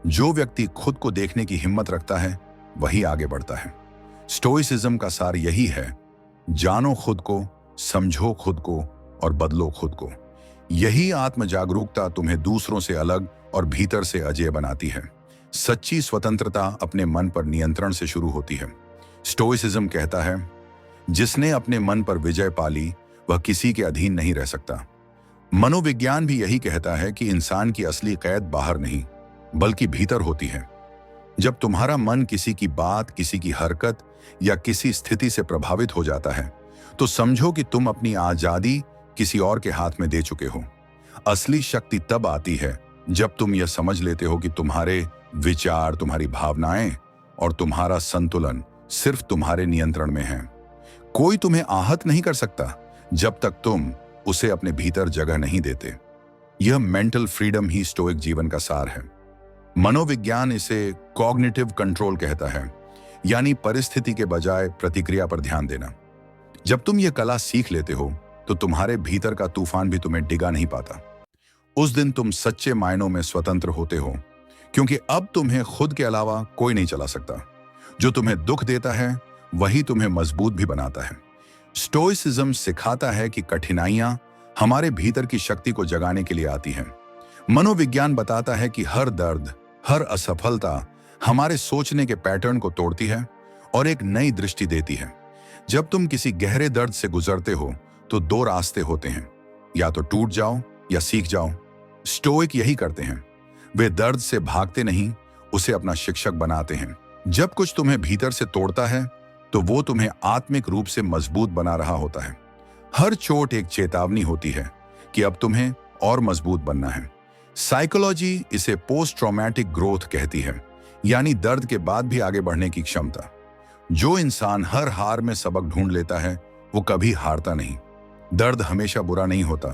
जो व्यक्ति खुद को देखने की हिम्मत रखता है वही आगे बढ़ता है। स्टोइसिज्म का सार यही है, जानो खुद को, समझो खुद को और बदलो खुद को। यही आत्म जागरूकता तुम्हें दूसरों से अलग और भीतर से अजेय बनाती है। सच्ची स्वतंत्रता अपने मन पर नियंत्रण से शुरू होती है। स्टोइसिज्म कहता है, जिसने अपने मन पर विजय पा ली वह किसी के अधीन नहीं रह सकता। मनोविज्ञान भी यही कहता है कि इंसान की असली कैद बाहर नहीं बल्कि भीतर होती है। जब तुम्हारा मन किसी की बात, किसी की हरकत या किसी स्थिति से प्रभावित हो जाता है तो समझो कि तुम अपनी आजादी किसी और के हाथ में दे चुके हो। असली शक्ति तब आती है जब तुम यह समझ लेते हो कि तुम्हारे विचार, तुम्हारी भावनाएं और तुम्हारा संतुलन सिर्फ तुम्हारे नियंत्रण में है। कोई तुम्हें आहत नहीं कर सकता जब तक तुम उसे अपने भीतर जगह नहीं देते। यह मेंटल फ्रीडम ही स्टोइक जीवन का सार है। मनोविज्ञान इसे कॉग्निटिव कंट्रोल कहता है, यानी परिस्थिति के बजाय प्रतिक्रिया पर ध्यान देना। जब तुम यह कला सीख लेते हो तो तुम्हारे भीतर का तूफान भी तुम्हें डिगा नहीं पाता। उस दिन तुम सच्चे मायनों में स्वतंत्र होते हो, क्योंकि अब तुम्हें खुद के अलावा कोई नहीं चला सकता। जो तुम्हें दुख देता है वही तुम्हें मजबूत भी बनाता है। स्टोइसिज्म सिखाता है कि कठिनाइयां हमारे भीतर की शक्ति को जगाने के लिए आती हैं। मनोविज्ञान बताता है कि हर दर्द, हर असफलता हमारे सोचने के पैटर्न को तोड़ती है और एक नई दृष्टि देती है। जब तुम किसी गहरे दर्द से गुजरते हो तो दो रास्ते होते हैं, या तो टूट जाओ या सीख जाओ। स्टोइक यही करते हैं। वे दर्द से भागते नहीं, उसे अपना शिक्षक बनाते हैं। जब कुछ तुम्हें भीतर से तोड़ता है तो वो तुम्हें आत्मिक रूप से मजबूत बना रहा होता है। हर चोट एक चेतावनी होती है कि अब तुम्हें और मजबूत बनना है। साइकोलॉजी इसे पोस्ट ट्रॉमेटिक ग्रोथ कहती है, यानी दर्द के बाद भी आगे बढ़ने की क्षमता। जो इंसान हर हार में सबक ढूंढ लेता है वो कभी हारता नहीं। दर्द हमेशा बुरा नहीं होता,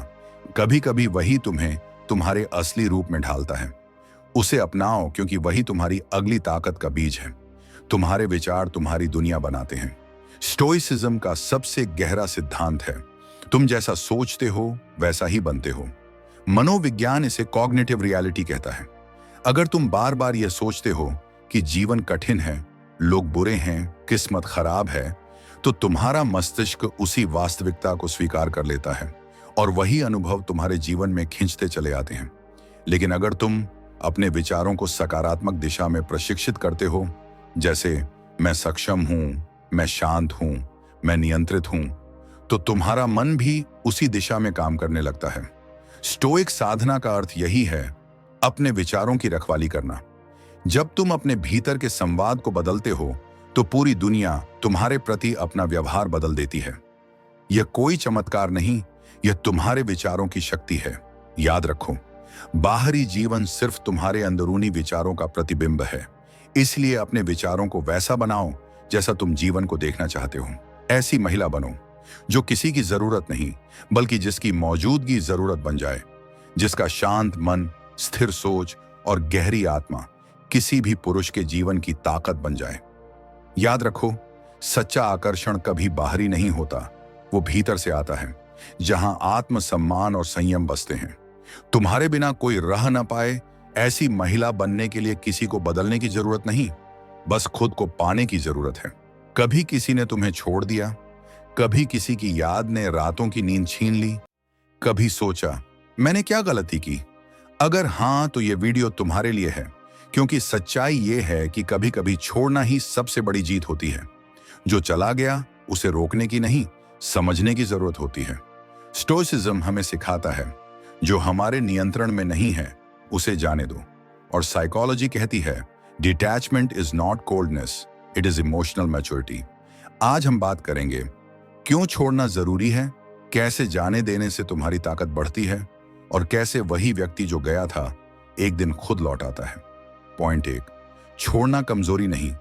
कभी कभी वही तुम्हें तुम्हारे असली रूप में ढालता है। उसे अपनाओ, क्योंकि वही तुम्हारी अगली ताकत का बीज है। तुम्हारे विचार तुम्हारी दुनिया बनाते हैं। स्टोइसिज्म का सबसे गहरा सिद्धांत है, तुम जैसा सोचते हो वैसा ही बनते हो। मनोविज्ञान इसे कॉग्निटिव रियलिटी कहता है। अगर तुम बार बार यह सोचते हो कि जीवन कठिन है, लोग बुरे हैं, किस्मत खराब है, तो तुम्हारा मस्तिष्क उसी वास्तविकता को स्वीकार कर लेता है और वही अनुभव तुम्हारे जीवन में खींचते चले आते हैं। लेकिन अगर तुम अपने विचारों को सकारात्मक दिशा में प्रशिक्षित करते हो, जैसे मैं सक्षम हूं, मैं शांत हूं, मैं नियंत्रित हूं, तो तुम्हारा मन भी उसी दिशा में काम करने लगता है। स्टोइक साधना का अर्थ यही है, अपने विचारों की रखवाली करना। जब तुम अपने भीतर के संवाद को बदलते हो तो पूरी दुनिया तुम्हारे प्रति अपना व्यवहार बदल देती है। यह कोई चमत्कार नहीं, यह तुम्हारे विचारों की शक्ति है। याद रखो, बाहरी जीवन सिर्फ तुम्हारे अंदरूनी विचारों का प्रतिबिंब है। इसलिए अपने विचारों को वैसा बनाओ जैसा तुम जीवन को देखना चाहते हो। ऐसी महिला बनो जो किसी की जरूरत नहीं बल्कि जिसकी मौजूदगी जरूरत बन जाए, जिसका शांत मन, स्थिर सोच और गहरी आत्मा किसी भी पुरुष के जीवन की ताकत बन जाए। याद रखो, सच्चा आकर्षण कभी बाहरी नहीं होता, वो भीतर से आता है, जहां आत्मसम्मान और संयम बसते हैं। तुम्हारे बिना कोई रह ना पाए, ऐसी महिला बनने के लिए किसी को बदलने की जरूरत नहीं, बस खुद को पाने की जरूरत है। कभी किसी ने तुम्हें छोड़ दिया? कभी किसी की याद ने रातों की नींद छीन ली? कभी सोचा मैंने क्या गलती की? अगर हाँ, तो ये वीडियो तुम्हारे लिए है, क्योंकि सच्चाई ये है कि कभी कभी छोड़ना ही सबसे बड़ी जीत होती है। जो चला गया उसे रोकने की नहीं, समझने की जरूरत होती है। स्टोइसिज्म हमें सिखाता है, जो हमारे नियंत्रण में नहीं है उसे जाने दो। और साइकोलॉजी कहती है, detachment is not coldness, it is emotional maturity. आज हम बात करेंगे क्यों छोड़ना जरूरी है, कैसे जाने देने से तुम्हारी ताकत बढ़ती है, और कैसे वही व्यक्ति जो गया था एक दिन खुद लौट आता है। पॉइंट 1, छोड़ना कमजोरी नहीं,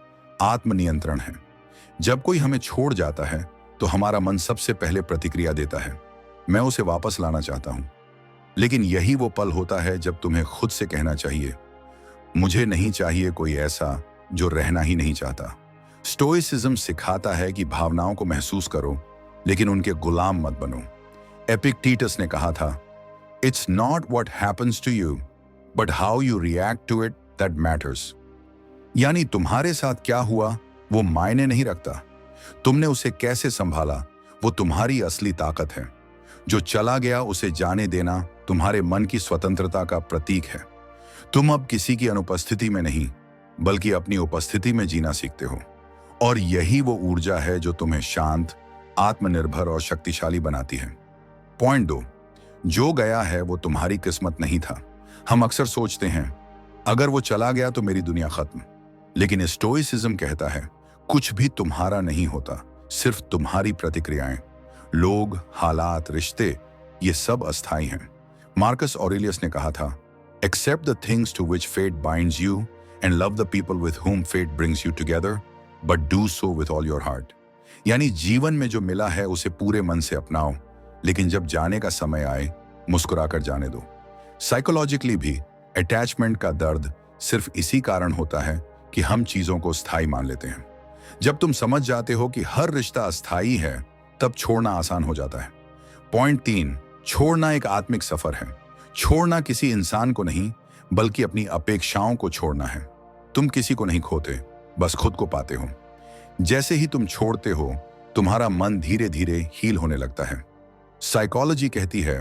आत्मनियंत्रण है। जब कोई हमें छोड़ जाता है तो हमारा मन सबसे पहले प्रतिक्रिया देता है, मैं उसे वापस लाना चाहता हूं। लेकिन यही वो पल होता है जब तुम्हें खुद से कहना चाहिए, मुझे नहीं चाहिए कोई ऐसा जो रहना ही नहीं चाहता। स्टोइसिज्म सिखाता है कि भावनाओं को महसूस करो, लेकिन उनके गुलाम मत बनो। एपिक्टेटस ने कहा था, it's not what happens to you, but how you react to it that matters. यानी तुम्हारे साथ क्या हुआ वो मायने नहीं रखता, तुमने उसे कैसे संभाला वो तुम्हारी असली ताकत है। जो चला गया उसे जाने देना तुम्हारे मन की स्वतंत्रता का प्रतीक है। तुम अब किसी की अनुपस्थिति में नहीं, बल्कि अपनी उपस्थिति में जीना सीखते हो, और यही वो ऊर्जा है जो तुम्हें शांत, आत्मनिर्भर और शक्तिशाली बनाती है। पॉइंट 2, जो गया है वो तुम्हारी किस्मत नहीं था। हम अक्सर सोचते हैं, अगर वो चला गया तो मेरी दुनिया खत्म। लेकिन स्टोइसिज्म कहता है, कुछ भी तुम्हारा नहीं होता, सिर्फ तुम्हारी प्रतिक्रियाएं। लोग, हालात, रिश्ते, ये सब अस्थायी हैं। मार्कस ऑरेलियस ने कहा था, accept the things to which fate binds you and love the people with whom fate brings you together, but do so with all your heart. यानी जीवन में जो मिला है उसे पूरे मन से अपनाओ, लेकिन जब जाने का समय आए मुस्कुराकर जाने दो। साइकोलॉजिकली भी अटैचमेंट का दर्द सिर्फ इसी कारण होता है कि हम चीजों को स्थायी मान लेते हैं। जब तुम समझ जाते हो कि हर रिश्ता अस्थायी है, तब छोड़ना आसान हो जाता है। पॉइंट 3, छोड़ना एक आत्मिक सफर है। छोड़ना किसी इंसान को नहीं, बल्कि अपनी अपेक्षाओं को छोड़ना है। तुम किसी को नहीं खोते, बस खुद को पाते हो। जैसे ही तुम छोड़ते हो, तुम्हारा मन धीरे धीरे हील होने लगता है। साइकोलॉजी कहती है,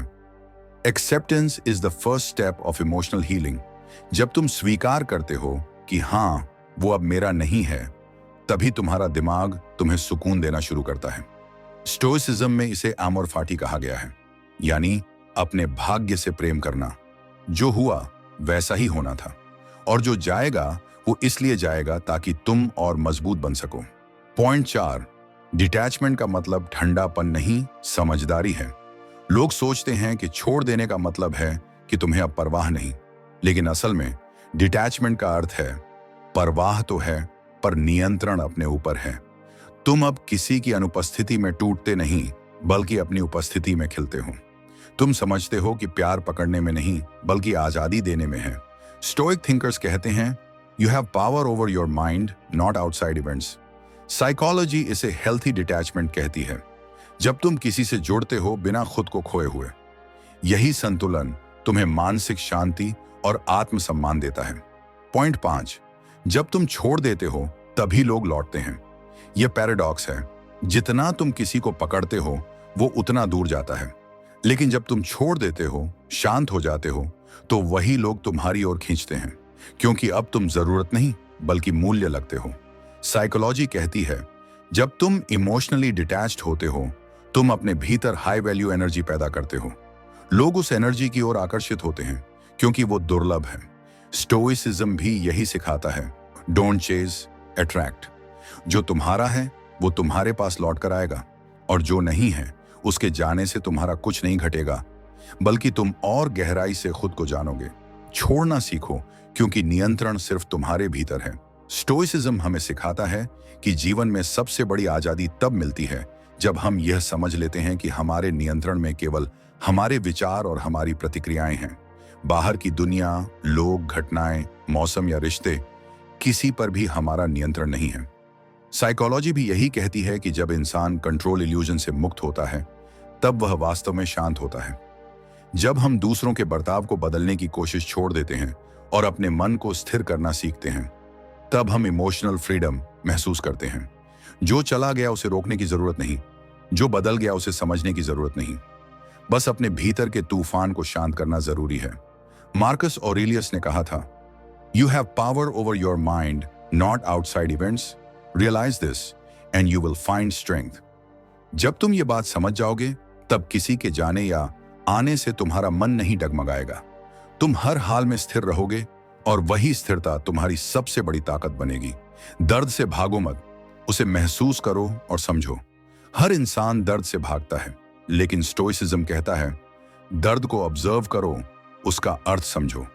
acceptance is the first step of emotional healing. जब तुम स्वीकार करते हो कि हाँ, वो अब मेरा नहीं है, तभी तुम्हारा दिमाग तुम्हें सुकून देना शुरू करता है। स्टोइसिज्म में इसे आमोर फाटी कहा गया है, यानी अपने भाग्य से प्रेम करना। जो हुआ वैसा ही होना था, और जो जाएगा वो इसलिए जाएगा ताकि तुम और मजबूत बन सको। पॉइंट 4, डिटैचमेंट का मतलब ठंडापन नहीं, समझदारी है। लोग सोचते हैं कि छोड़ देने का मतलब है कि तुम्हें अब परवाह नहीं, लेकिन असल में डिटैचमेंट का अर्थ है, परवाह तो है पर नियंत्रण अपने ऊपर है। तुम अब किसी की अनुपस्थिति में टूटते नहीं, बल्कि अपनी उपस्थिति में खिलते हो। तुम समझते हो कि प्यार पकड़ने में नहीं, बल्कि आजादी देने में है। स्टोइक थिंकर्स कहते हैं, you have power over your mind, not outside events. Psychology इसे हेल्थी डिटैचमेंट कहती है, जब तुम किसी से जुड़ते हो बिना खुद को खोए हुए। यही संतुलन तुम्हें मानसिक शांति और आत्मसम्मान देता है। पॉइंट 5, जब तुम छोड़ देते हो तभी लोग लौटते हैं। यह पैराडॉक्स है, जितना तुम किसी को पकड़ते हो वो उतना दूर जाता है, लेकिन जब तुम छोड़ देते हो, शांत हो जाते हो, तो वही लोग तुम्हारी ओर खींचते हैं, क्योंकि अब तुम जरूरत नहीं बल्कि मूल्य लगते हो। साइकोलॉजी कहती है, जब तुम इमोशनली डिटैच्ड होते हो, तुम अपने भीतर हाई वैल्यू एनर्जी पैदा करते हो। लोग उस एनर्जी की ओर आकर्षित होते हैं क्योंकि वो दुर्लभ है। स्टोइसिज्म भी यही सिखाता है, डोंट चेज, अट्रैक्ट। जो तुम्हारा है वो तुम्हारे पास लौट कर आएगा, और जो नहीं है उसके जाने से तुम्हारा कुछ नहीं घटेगा, बल्कि तुम और गहराई से खुद को जानोगे। छोड़ना सीखो, क्योंकि नियंत्रण सिर्फ तुम्हारे भीतर है। स्टोइसिज्म हमें सिखाता है कि जीवन में सबसे बड़ी आजादी तब मिलती है जब हम यह समझ लेते हैं कि हमारे नियंत्रण में केवल हमारे विचार और हमारी प्रतिक्रियाएं हैं। बाहर की दुनिया, लोग, घटनाएं, मौसम या रिश्ते, किसी पर भी हमारा नियंत्रण नहीं है। साइकोलॉजी भी यही कहती है कि जब इंसान कंट्रोल इल्यूजन से मुक्त होता है, तब वह वास्तव में शांत होता है। जब हम दूसरों के बर्ताव को बदलने की कोशिश छोड़ देते हैं और अपने मन को स्थिर करना सीखते हैं, तब हम इमोशनल फ्रीडम महसूस करते हैं। जो चला गया उसे रोकने की जरूरत नहीं, जो बदल गया उसे समझने की जरूरत नहीं, बस अपने भीतर के तूफान को शांत करना जरूरी है। मार्कस ऑरेलियस ने कहा था, you have power over your mind, not outside events. Realise this and you will find strength. जब तुम ये बात समझ जाओगे, तब किसी के जाने या आने से तुम्हारा मन नहीं डगमगाएगा। तुम हर हाल में स्थिर रहोगे और वही स्थिरता तुम्हारी सबसे बड़ी ताकत बनेगी। दर्द से भागो मत, उसे महसूस करो और समझो। हर इंसान दर्द से भागता है, लेकिन स्टोइसिज्म कहता है, दर्द को ऑब्जर्व करो, उसका अर्थ समझो।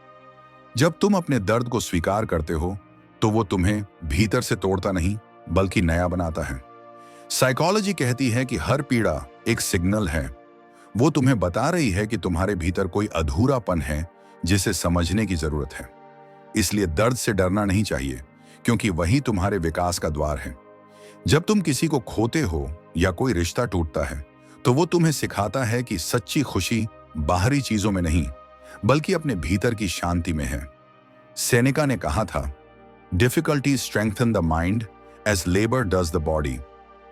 जब तुम अपने दर्द को स्वीकार करते हो, तो वो तुम्हें भीतर से तोड़ता नहीं, बल्कि नया बनाता है। साइकोलॉजी कहती है कि हर पीड़ा एक सिग्नल है। वो तुम्हें बता रही है कि तुम्हारे भीतर कोई अधूरापन है जिसे समझने की जरूरत है। इसलिए दर्द से डरना नहीं चाहिए, क्योंकि वही तुम्हारे विकास का द्वार है। जब तुम किसी को खोते हो या कोई रिश्ता टूटता है, तो वो तुम्हें सिखाता है कि सच्ची खुशी बाहरी चीजों में नहीं, बल्कि अपने भीतर की शांति में है। सेनेका ने कहा था, difficulty strengthen the mind as labour does the body.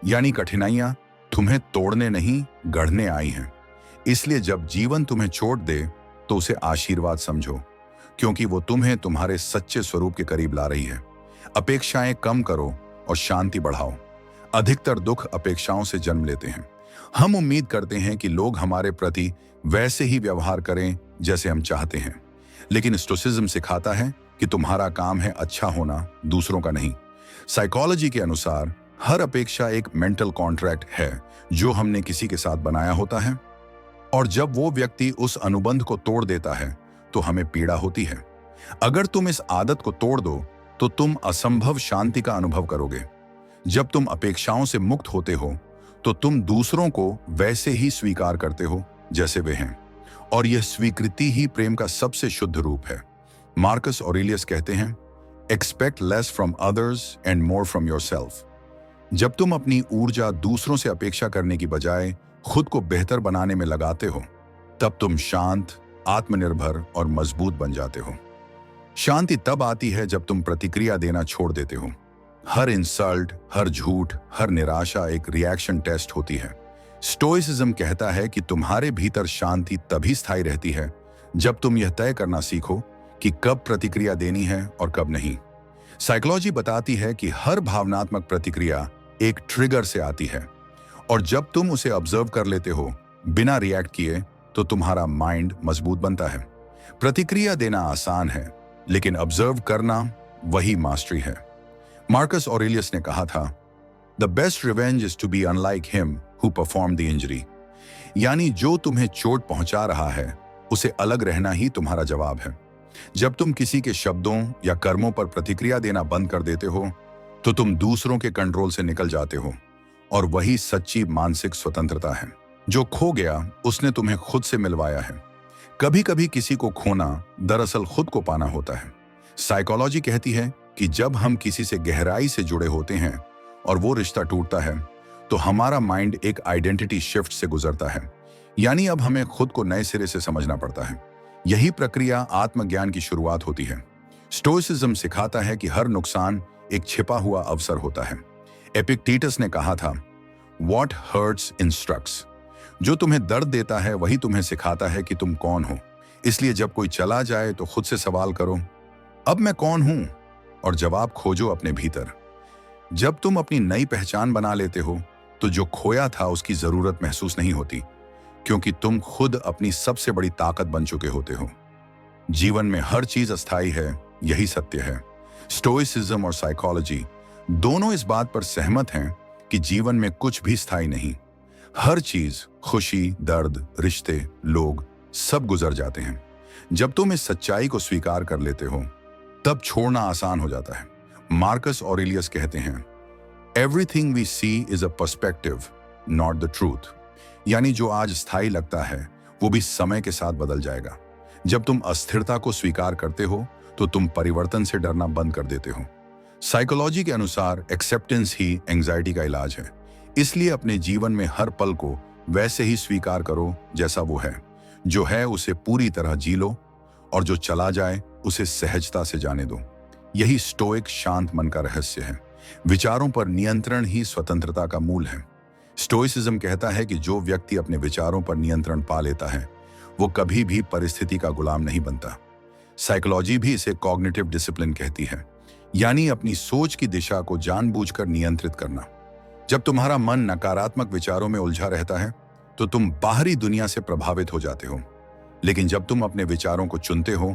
यानी कठिनाइयां तुम्हें तोड़ने नहीं, गढ़ने आई हैं। इसलिए जब जीवन तुम्हें चोट दे, तो उसे आशीर्वाद समझो, क्योंकि वो तुम्हें तुम्हारे सच्चे स्वरूप के करीब ला रही है। अपेक्षाएं कम करो और शांति बढ़ाओ। अधिकतर दुख अपेक्षाओं से जन्म लेते हैं। हम उम्मीद करते हैं कि लोग हमारे प्रति वैसे ही व्यवहार करें जैसे हम चाहते हैं, लेकिन स्टोइसिज्म सिखाता है कि तुम्हारा काम है अच्छा होना, दूसरों का नहीं। साइकोलॉजी के अनुसार हर अपेक्षा एक मेंटल कॉन्ट्रैक्ट है जो हमने किसी के साथ बनाया होता है, और जब वो व्यक्ति उस अनुबंध को तोड़ देता है, तो हमें पीड़ा होती है। अगर तुम इस आदत को तोड़ दो, तो तुम असंभव शांति का अनुभव करोगे। जब तुम अपेक्षाओं से मुक्त होते हो, तो तुम दूसरों को वैसे ही स्वीकार करते हो जैसे वे हैं, और यह स्वीकृति ही प्रेम का सबसे शुद्ध रूप है। मार्कस ऑरेलियस कहते हैं, expect less from others and more from yourself. जब तुम अपनी ऊर्जा दूसरों से अपेक्षा करने की बजाय खुद को बेहतर बनाने में लगाते हो, तब तुम शांत, आत्मनिर्भर और मजबूत बन जाते हो। शांति तब आती है जब तुम प्रतिक्रिया देना छोड़ देते हो। हर इंसल्ट, हर झूठ, हर निराशा एक रिएक्शन टेस्ट होती है। स्टोइसिज्म कहता है कि तुम्हारे भीतर शांति तभी स्थायी रहती है जब तुम यह तय करना सीखो कि कब प्रतिक्रिया देनी है और कब नहीं। साइकोलॉजी बताती है कि हर भावनात्मक प्रतिक्रिया एक ट्रिगर से आती है, और जब तुम उसे ऑब्जर्व कर लेते हो बिना रिएक्ट किए, तो तुम्हारा माइंड मजबूत बनता है। प्रतिक्रिया देना आसान है, लेकिन ऑब्जर्व करना वही मास्टरी है। मार्कस ऑरेलियस ने कहा था, the best revenge is to be unlike him who perform the injury. यानी जो तुम्हें चोट पहुंचा रहा है, उसे अलग रहना ही तुम्हारा जवाब है। जब तुम किसी के शब्दों या कर्मों पर प्रतिक्रिया देना बंद कर देते हो, तो तुम दूसरों के कंट्रोल से निकल जाते हो, और वही सच्ची मानसिक स्वतंत्रता है। जो खो गया उसने तुम्हें खुद से मिलवाया है। कभी कभी किसी को खोना दरअसल खुद को पाना होता है। साइकोलॉजी कहती है कि जब हम किसी से गहराई से जुड़े होते हैं और वो रिश्ता टूटता है, तो हमारा माइंड एक आइडेंटिटी शिफ्ट से गुजरता है। यानी अब हमें खुद को नए सिरे से समझना पड़ता है। यही प्रक्रिया आत्मज्ञान की शुरुआत होती है। स्टोइसिज्म सिखाता है कि हर नुकसान एक छिपा हुआ अवसर होता है। एपिक्टेटस ने कहा था, What hurts instructs। जो तुम्हें दर्द देता है वही तुम्हें सिखाता है कि तुम कौन हो। इसलिए जब कोई चला जाए तो खुद से सवाल करो, अब मैं कौन हूं, और जवाब खोजो अपने भीतर। जब तुम अपनी नई पहचान बना लेते हो, तो जो खोया था उसकी जरूरत महसूस नहीं होती, क्योंकि तुम खुद अपनी सबसे बड़ी ताकत बन चुके होते हो। जीवन में हर चीज अस्थायी है, यही सत्य है। स्टोइसिज्म और साइकोलॉजी दोनों इस बात पर सहमत हैं कि जीवन में कुछ भी स्थायी नहीं। हर चीज, खुशी, दर्द, रिश्ते, लोग, सब गुजर जाते हैं। जब तुम इस सच्चाई को स्वीकार कर लेते हो, तब छोड़ना आसान हो जाता है। मार्कस ऑरेलियस कहते हैं, everything we see is a perspective, not the truth. यानी जो आज स्थायी लगता है, वो भी समय के साथ बदल जाएगा। जब तुम अस्थिरता को स्वीकार करते हो, तो तुम परिवर्तन से डरना बंद कर देते हो। साइकोलॉजी के अनुसार एक्सेप्टेंस ही एंजाइटी का इलाज है। इसलिए अपने जीवन में हर पल को वैसे ही स्वीकार करो जैसा वो है। जो है उसे पूरी तरह जी लो और जो चला जाए उसे सहजता से जाने दो। यही स्टोइक शांत मन का रहस्य है। विचारों पर नियंत्रण ही स्वतंत्रता का मूल है। स्टोइसिज्म कहता है कि जो व्यक्ति अपने विचारों पर नियंत्रण पा लेता है वो कभी भी परिस्थिति का गुलाम नहीं बनता। साइकोलॉजी भी इसे कॉग्निटिव डिसिप्लिन कहती है, यानी अपनी सोच की दिशा को जानबूझकर नियंत्रित करना। जब तुम्हारा मन नकारात्मक विचारों में उलझा रहता है तो तुम बाहरी दुनिया से प्रभावित हो जाते हो, लेकिन जब तुम अपने विचारों को चुनते हो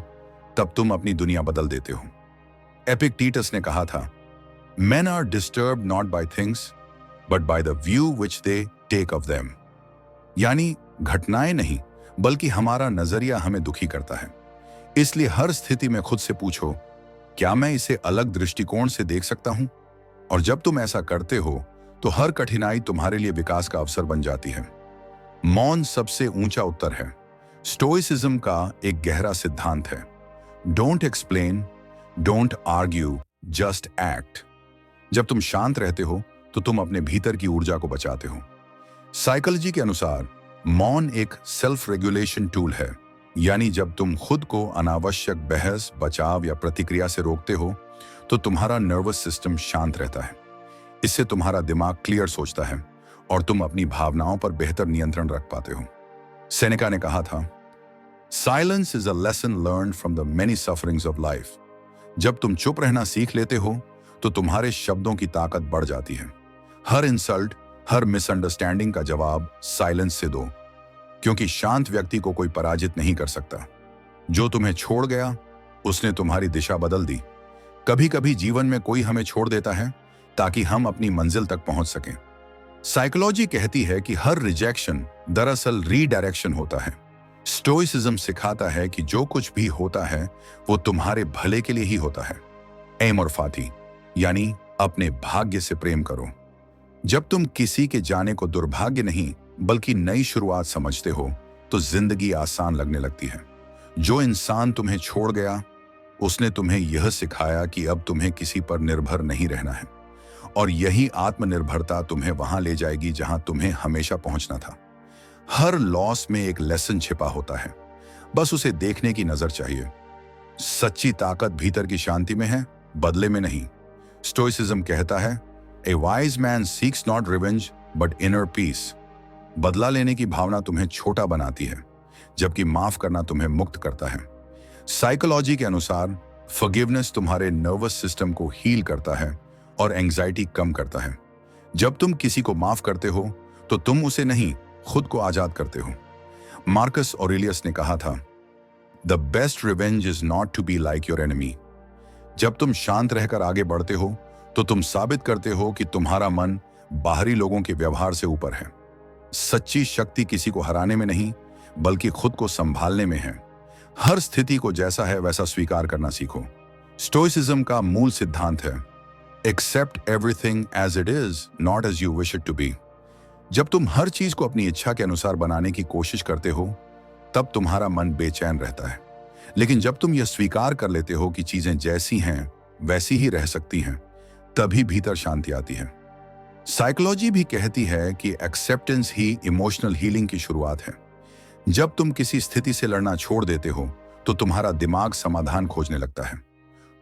तब तुम अपनी दुनिया बदल देते हो। एपिक्टेटस ने कहा था, Men are disturbed not by things, but by the view which they take of them. यानी घटनाएं नहीं बल्कि हमारा नजरिया हमें दुखी करता है। इसलिए हर स्थिति में खुद से पूछो, क्या मैं इसे अलग दृष्टिकोण से देख सकता हूं? और जब तुम ऐसा करते हो तो हर कठिनाई तुम्हारे लिए विकास का अवसर बन जाती है। मौन सबसे ऊंचा उत्तर है। स्टोइसिज्म का एक गहरा सिद्धांत है, don't explain, don't argue, just act. जब तुम शांत रहते हो तो तुम अपने भीतर की ऊर्जा को बचाते हो। साइकोलॉजी के अनुसार मौन एक सेल्फ रेगुलेशन टूल है, यानी जब तुम खुद को अनावश्यक बहस, बचाव या प्रतिक्रिया से रोकते हो तो तुम्हारा नर्वस सिस्टम शांत रहता है। इससे तुम्हारा दिमाग क्लियर सोचता है और तुम अपनी भावनाओं पर बेहतर नियंत्रण रख पाते हो। सेनेका ने कहा था, silence is a lesson learned from the many sufferings of life. जब तुम चुप रहना सीख लेते हो तो तुम्हारे शब्दों की ताकत बढ़ जाती है। हर इंसल्ट, हर मिसअंडरस्टैंडिंग का जवाब साइलेंस से दो, क्योंकि शांत व्यक्ति को कोई पराजित नहीं कर सकता। जो तुम्हें छोड़ गया उसने तुम्हारी दिशा बदल दी। कभी कभी जीवन में कोई हमें छोड़ देता है ताकि हम अपनी मंजिल तक पहुंच सकें। साइकोलॉजी कहती है कि हर रिजेक्शन दरअसल रीडायरेक्शन होता है। स्टोइसिज्म सिखाता है कि जो कुछ भी होता है वो तुम्हारे भले के लिए ही होता है। एमर फाती, यानी अपने भाग्य से प्रेम करो। जब तुम किसी के जाने को दुर्भाग्य नहीं बल्कि नई शुरुआत समझते हो तो जिंदगी आसान लगने लगती है। जो इंसान तुम्हें छोड़ गया उसने तुम्हें यह सिखाया कि अब तुम्हें किसी पर निर्भर नहीं रहना है, और यही आत्मनिर्भरता तुम्हें वहां ले जाएगी जहां तुम्हें हमेशा पहुंचना था। हर लॉस में एक लेसन छिपा होता है, बस उसे देखने की नजर चाहिए। सच्ची ताकत भीतर की शांति में है, बदले में नहीं। स्टोइसिज्म कहता है, a wise man seeks not revenge but inner peace. बदला लेने की भावना तुम्हें छोटा बनाती है, जबकि माफ करना तुम्हें मुक्त करता है। साइकोलॉजी के अनुसार फॉरगिवनेस तुम्हारे नर्वस सिस्टम को हील करता है और एंजाइटी कम करता है। जब तुम किसी को माफ करते हो तो तुम उसे नहीं, खुद को आजाद करते हो। मार्कस ऑरेलियस ने कहा था, the best revenge is not to be like your enemy. जब तुम शांत रहकर आगे बढ़ते हो तो तुम साबित करते हो कि तुम्हारा मन बाहरी लोगों के व्यवहार से ऊपर है। सच्ची शक्ति किसी को हराने में नहीं बल्कि खुद को संभालने में है। हर स्थिति को जैसा है वैसा स्वीकार करना सीखो। स्टोइसिज्म का मूल सिद्धांत है, accept everything as it is, not as you wish it to be. जब तुम हर चीज को अपनी इच्छा के अनुसार बनाने की कोशिश करते हो तब तुम्हारा मन बेचैन रहता है, लेकिन जब तुम यह स्वीकार कर लेते हो कि चीजें जैसी हैं वैसी ही रह सकती हैं, तभी भीतर शांति आती है। साइकोलॉजी भी कहती है कि एक्सेप्टेंस ही इमोशनल हीलिंग की शुरुआत है। जब तुम किसी स्थिति से लड़ना छोड़ देते हो तो तुम्हारा दिमाग समाधान खोजने लगता है।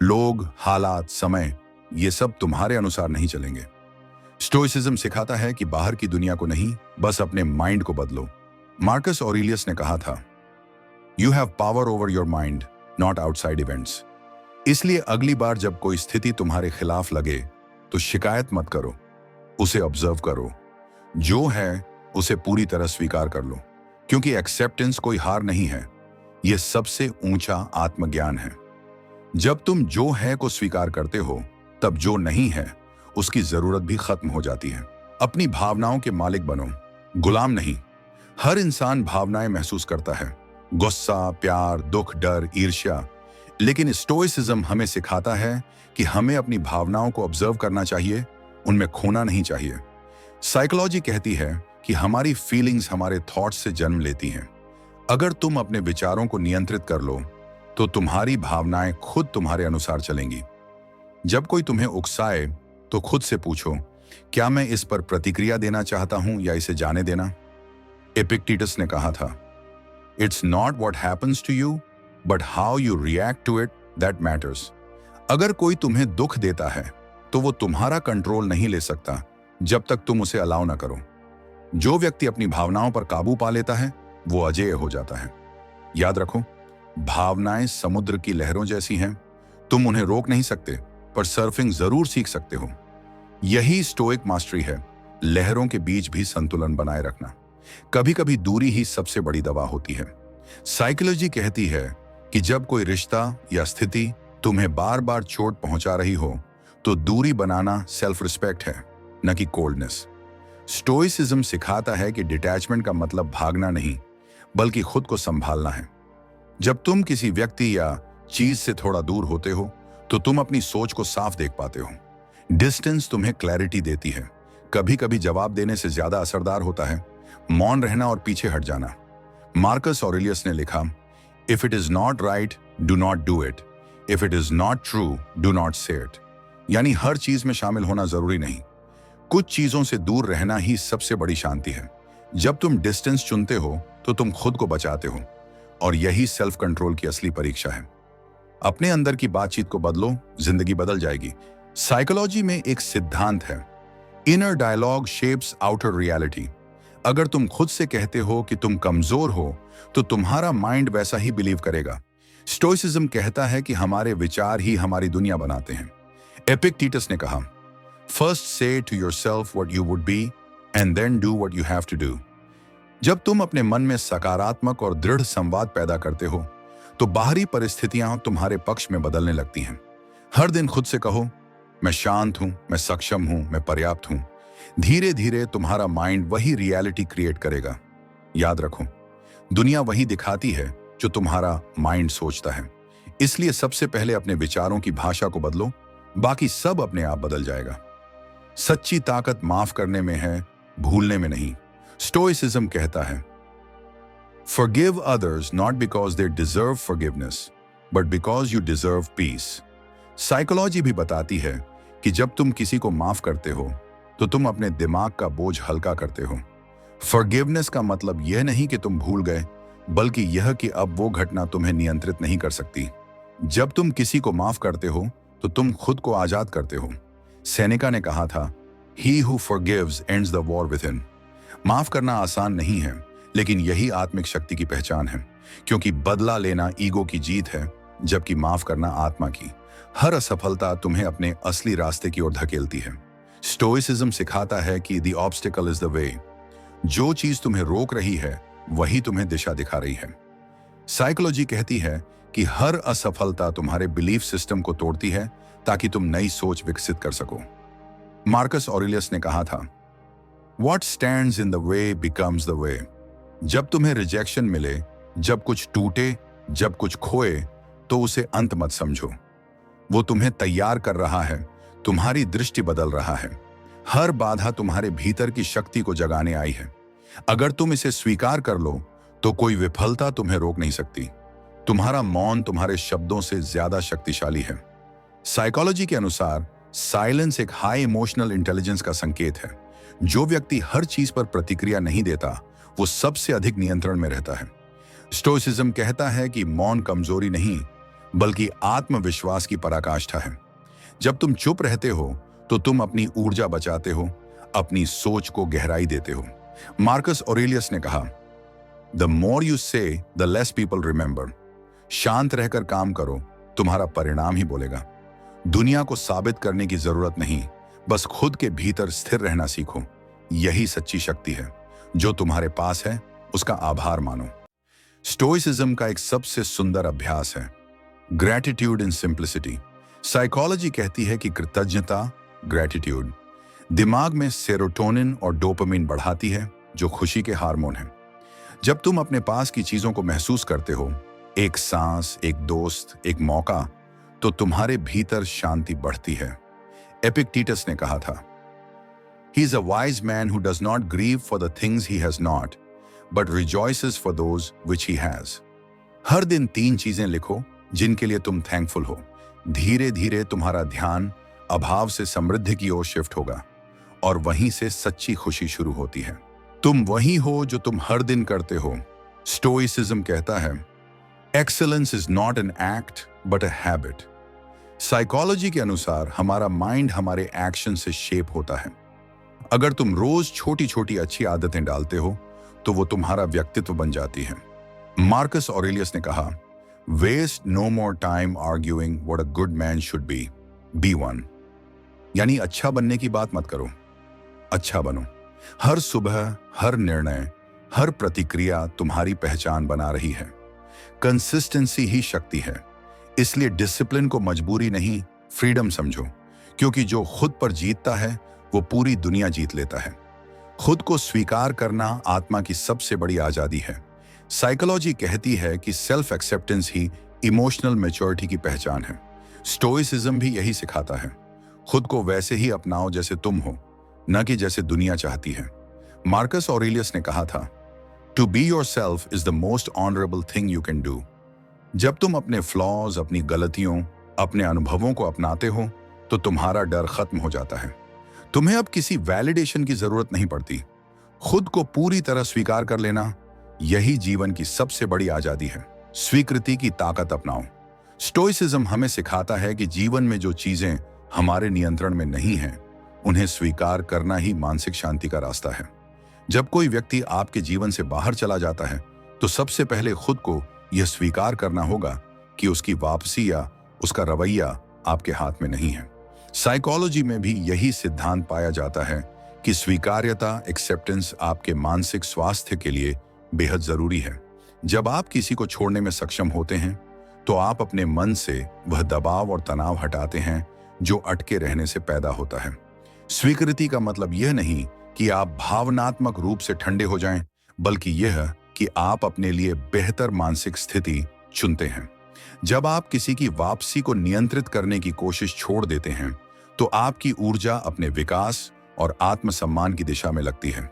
लोग, हालात, समय, ये सब तुम्हारे अनुसार नहीं चलेंगे। स्टोइसिज्म सिखाता है कि बाहर की दुनिया को नहीं, बस अपने माइंड को बदलो। मार्कस ऑरेलियस ने कहा था, you have power over your mind, not outside events. इसलिए अगली बार जब कोई स्थिति तुम्हारे खिलाफ लगे तो शिकायत मत करो, उसे ऑब्जर्व करो। जो है उसे पूरी तरह स्वीकार कर लो, क्योंकि एक्सेप्टेंस कोई हार नहीं है, यह सबसे ऊंचा आत्मज्ञान है। जब तुम जो है को स्वीकार करते हो तब जो नहीं है उसकी जरूरत भी खत्म हो जाती है। अपनी भावनाओं के मालिक बनो, गुलाम नहीं। हर इंसान भावनाएं महसूस करता है, गुस्सा, प्यार, दुख, डर, ईर्ष्या, लेकिन स्टोइसिज्म हमें सिखाता है कि हमें अपनी भावनाओं को ऑब्जर्व करना चाहिए, उनमें खोना नहीं चाहिए। साइकोलॉजी कहती है कि हमारी फीलिंग्स हमारे थॉट्स से जन्म लेती हैं। अगर तुम अपने विचारों को नियंत्रित कर लो तो तुम्हारी भावनाएं खुद तुम्हारे अनुसार चलेंगी। जब कोई तुम्हें उकसाए तो खुद से पूछो, क्या मैं इस पर प्रतिक्रिया देना चाहता हूं या इसे जाने देना? एपिक्टेटस ने कहा था, it's not what happens to you but how you react to it that matters. अगर कोई तुम्हें दुख देता है तो वो तुम्हारा कंट्रोल नहीं ले सकता जब तक तुम उसे अलाउ ना करो। जो व्यक्ति अपनी भावनाओं पर काबू पा लेता है वो अजेय हो जाता है। याद रखो, भावनाएं समुद्र की लहरों जैसी हैं। तुम उन्हें रोक नहीं सकते, पर सर्फिंग जरूर सीख सकते हो। यही स्टोइक मास्टरी है, लहरों के बीच भी संतुलन बनाए रखना। कभी कभी दूरी ही सबसे बड़ी दवा होती है। साइकोलॉजी कहती है कि जब कोई रिश्ता या स्थिति तुम्हें बार बार चोट पहुंचा रही हो तो दूरी बनाना सेल्फ रिस्पेक्ट है, न कि कोल्डनेस। स्टोइसिज्म सिखाता है कि डिटैचमेंट का मतलब भागना नहीं, बल्कि खुद को संभालना है। जब तुम किसी व्यक्ति या चीज से थोड़ा दूर होते हो तो तुम अपनी सोच को साफ देख पाते हो। डिस्टेंस तुम्हें क्लैरिटी देती है। कभी कभी जवाब देने से ज्यादा असरदार होता है मौन रहना और पीछे हट जाना। मार्कस ऑरेलियस ने लिखा, if it is not right do not do it, if it is not true do not से इट। यानी हर चीज में शामिल होना जरूरी नहीं, कुछ चीजों से दूर रहना ही सबसे बड़ी शांति है। जब तुम डिस्टेंस चुनते हो तो तुम खुद को बचाते हो, और यही सेल्फ कंट्रोल की असली परीक्षा है। अपने अंदर की बातचीत को बदलो, जिंदगी बदल जाएगी। साइकोलॉजी में एक सिद्धांत है, inner dialogue shapes outer reality. अगर तुम खुद से कहते हो कि तुम कमजोर हो तो तुम्हारा माइंड वैसा ही बिलीव करेगा। स्टोइसिज्म कहता है कि हमारे विचार ही हमारी दुनिया बनाते हैं। एपिक्टेटस ने कहा, first say to yourself what you would be and then do what you have to do. जब तुम अपने मन में सकारात्मक और दृढ़ संवाद पैदा करते हो तो बाहरी परिस्थितियां तुम्हारे पक्ष में बदलने लगती हैं। हर दिन खुद से कहो, मैं शांत हूं, मैं सक्षम हूं, मैं पर्याप्त हूं। धीरे धीरे तुम्हारा माइंड वही रियलिटी क्रिएट करेगा। याद रखो, दुनिया वही दिखाती है जो तुम्हारा माइंड सोचता है। इसलिए सबसे पहले अपने विचारों की भाषा को बदलो, बाकी सब अपने आप बदल जाएगा। सच्ची ताकत माफ करने में है, भूलने में नहीं। स्टोइसिज्म कहता है, Forgive others not because they deserve forgiveness, but because you deserve peace. Psychology भी बताती है कि जब तुम किसी को माफ करते हो तो तुम अपने दिमाग का बोझ हल्का करते हो। Forgiveness का मतलब यह नहीं कि तुम भूल गए, बल्कि यह कि अब वो घटना तुम्हें नियंत्रित नहीं कर सकती। जब तुम किसी को माफ करते हो तो तुम खुद को आजाद करते हो। सेनेका ने कहा था, He who forgives ends the war within. माफ करना आसान नहीं है, लेकिन यही आत्मिक शक्ति की पहचान है, क्योंकि बदला लेना ईगो की जीत है, जबकि माफ करना आत्मा की। हर असफलता तुम्हें अपने असली रास्ते की ओर धकेलती है। स्टोइसिज्म सिखाता है कि the obstacle is the way. जो चीज तुम्हें रोक रही है वही तुम्हें दिशा दिखा रही है। साइकोलॉजी कहती है कि हर असफलता तुम्हारे बिलीफ सिस्टम को तोड़ती है ताकि तुम नई सोच विकसित कर सको। मार्कस ऑरेलियस ने कहा था, What stands in the way becomes the way. जब तुम्हें रिजेक्शन मिले, जब कुछ टूटे, जब कुछ खोए, तो उसे अंत मत समझो। वो तुम्हें तैयार कर रहा है, तुम्हारी दृष्टि बदल रहा है। हर बाधा तुम्हारे भीतर की शक्ति को जगाने आई है। अगर तुम इसे स्वीकार कर लो तो कोई विफलता तुम्हें रोक नहीं सकती। तुम्हारा मौन तुम्हारे शब्दों से ज्यादा शक्तिशाली है। साइकोलॉजी के अनुसार साइलेंस एक हाई इमोशनल इंटेलिजेंस का संकेत है। जो व्यक्ति हर चीज पर प्रतिक्रिया नहीं देता, वो सबसे अधिक नियंत्रण में रहता है। स्टोइसिज्म कहता है कि मौन कमजोरी नहीं, बल्कि आत्मविश्वास की पराकाष्ठा है। जब तुम चुप रहते हो तो तुम अपनी ऊर्जा बचाते हो, अपनी सोच को गहराई देते हो। मार्कस ऑरेलियस ने कहा, द मोर यू से द लेस पीपल रिमेंबर। शांत रहकर काम करो, तुम्हारा परिणाम ही बोलेगा। दुनिया को साबित करने की जरूरत नहीं, बस खुद के भीतर स्थिर रहना सीखो। यही सच्ची शक्ति है। जो तुम्हारे पास है उसका आभार मानो। स्टोइसिज्म का एक सबसे सुंदर अभ्यास है ग्रैटिट्यूड इन सिंप्लिसिटी। साइकोलॉजी कहती है कि कृतज्ञता, ग्रैटिट्यूड, दिमाग में सेरोटोनिन और डोपामिन बढ़ाती है, जो खुशी के हार्मोन हैं। जब तुम अपने पास की चीजों को महसूस करते हो, एक सांस, एक दोस्त, एक मौका, तो तुम्हारे भीतर शांति बढ़ती है। एपिक्टेटस ने कहा था, He is a wise man who does not grieve for the things he has not, but rejoices for those which he has. हर दिन 3 चीजें लिखो जिनके लिए तुम थैंकफुल हो। धीरे धीरे तुम्हारा ध्यान अभाव से समृद्धि की ओर शिफ्ट होगा और वहीं से सच्ची खुशी शुरू होती है। तुम वही हो जो तुम हर दिन करते हो। स्टोइसिज्म कहता है, excellence is not an act but a habit. Psychology के अनुसार हमारा माइंड हमारे एक्शन से शेप होता है। अगर तुम रोज छोटी छोटी अच्छी आदतें डालते हो तो वो तुम्हारा व्यक्तित्व बन जाती है। मार्कस ऑरेलियस ने कहा, waste no more time arguing what a good man should be one. यानी अच्छा बनने की बात मत करो, अच्छा बनो। हर सुबह, हर निर्णय, हर प्रतिक्रिया तुम्हारी पहचान बना रही है। कंसिस्टेंसी ही शक्ति है। इसलिए डिसिप्लिन को मजबूरी नहीं, फ्रीडम समझो, क्योंकि जो खुद पर जीतता है वो पूरी दुनिया जीत लेता है। खुद को स्वीकार करना आत्मा की सबसे बड़ी आजादी है। साइकोलॉजी कहती है कि सेल्फ एक्सेप्टेंस ही इमोशनल मैच्योरिटी की पहचान है। स्टोइसिज्म भी यही सिखाता है, खुद को वैसे ही अपनाओ जैसे तुम हो, न कि जैसे दुनिया चाहती है। मार्कस ऑरेलियस ने कहा था, to be yourself is the most honourable thing you can do. जब तुम अपने फ्लॉज, अपनी गलतियों, अपने अनुभवों को अपनाते हो तो तुम्हारा डर खत्म हो जाता है। तुम्हें अब किसी वैलिडेशन की जरूरत नहीं पड़ती। खुद को पूरी तरह स्वीकार कर लेना, यही जीवन की सबसे बड़ी आजादी है। स्वीकृति की ताकत अपनाओ। स्टोइसिज्म हमें सिखाता है कि जीवन में जो चीजें हमारे नियंत्रण में नहीं हैं, उन्हें स्वीकार करना ही मानसिक शांति का रास्ता है। जब कोई व्यक्ति आपके जीवन से बाहर चला जाता है तो सबसे पहले खुद को यह स्वीकार करना होगा कि उसकी वापसी या उसका रवैया आपके हाथ में नहीं है। साइकोलॉजी में भी यही सिद्धांत पाया जाता है कि स्वीकार्यता, एक्सेप्टेंस आपके मानसिक स्वास्थ्य के लिए बेहद जरूरी है। जब आप किसी को छोड़ने में सक्षम होते हैं तो आप अपने मन से वह दबाव और तनाव हटाते हैं जो अटके रहने से पैदा होता है। स्वीकृति का मतलब यह नहीं कि आप भावनात्मक रूप से ठंडे हो जाएं, बल्कि यह कि आप अपने लिए बेहतर मानसिक स्थिति चुनते हैं। जब आप किसी की वापसी को नियंत्रित करने की कोशिश छोड़ देते हैं तो आपकी ऊर्जा अपने विकास और आत्मसम्मान की दिशा में लगती है।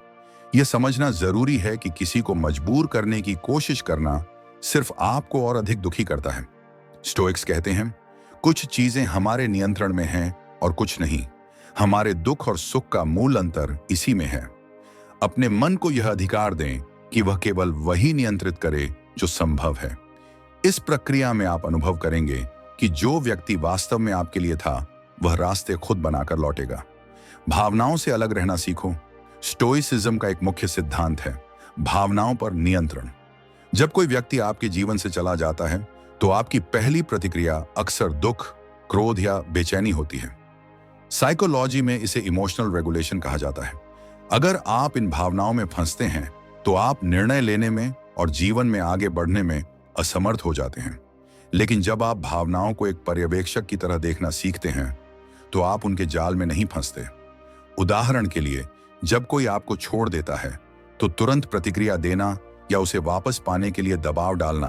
यह समझना जरूरी है कि किसी को मजबूर करने की कोशिश करना सिर्फ आपको और अधिक दुखी करता है। स्टोइक्स कहते हैं, कुछ चीजें हमारे नियंत्रण में हैं और कुछ नहीं। हमारे दुख और सुख का मूल अंतर इसी में है। अपने मन को यह अधिकार दें कि वह केवल वही नियंत्रित करे जो संभव है। इस प्रक्रिया में आप अनुभव करेंगे कि जो व्यक्ति वास्तव में आपके लिए था वह रास्ते खुद बनाकर लौटेगा। भावनाओं से अलग रहना सीखो। स्टोइसिज्म का एक मुख्य सिद्धांत है भावनाओं पर नियंत्रण। जब कोई व्यक्ति आपके जीवन से चला जाता है तो आपकी पहली प्रतिक्रिया अक्सर दुख, क्रोध या बेचैनी होती है। साइकोलॉजी में इसे इमोशनल रेगुलेशन कहा जाता है। अगर आप इन भावनाओं में फंसते हैं तो आप निर्णय लेने में और जीवन में आगे बढ़ने में असमर्थ हो जाते हैं। लेकिन जब आप भावनाओं को एक पर्यवेक्षक की तरह देखना सीखते हैं तो आप उनके जाल में नहीं फंसते। उदाहरण के लिए, जब कोई आपको छोड़ देता है तो तुरंत प्रतिक्रिया देना या उसे वापस पाने के लिए दबाव डालना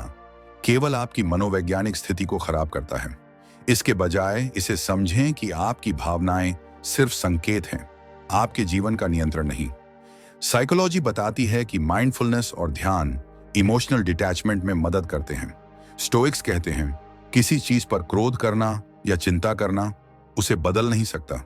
केवल आपकी मनोवैज्ञानिक स्थिति को खराब करता है। इसके बजाय इसे समझें कि आपकी भावनाएं सिर्फ संकेत हैं, आपके जीवन का नियंत्रण नहीं। साइकोलॉजी बताती है कि माइंडफुलनेस और ध्यान इमोशनल डिटैचमेंट में मदद करते हैं। स्टोइक्स कहते हैं, किसी चीज पर क्रोध करना या चिंता करना उसे बदल नहीं सकता,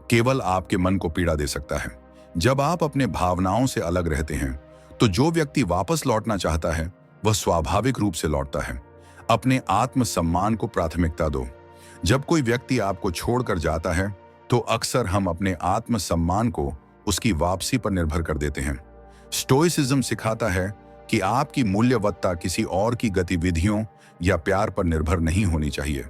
केवल आपके मन को पीड़ा दे सकता है। जब आप अपने भावनाओं से अलग रहते हैं तो जो व्यक्ति वापस लौटना चाहता है वह स्वाभाविक रूप से लौटता है। अपने आत्मसम्मान को प्राथमिकता दो। जब कोई व्यक्ति आपको छोड़कर जाता है तो अक्सर हम अपने आत्मसम्मान को उसकी वापसी पर निर्भर कर देते हैं। स्टोइसिज्म सिखाता है कि आपकी मूल्यवत्ता किसी और की गतिविधियों या प्यार पर निर्भर नहीं होनी चाहिए।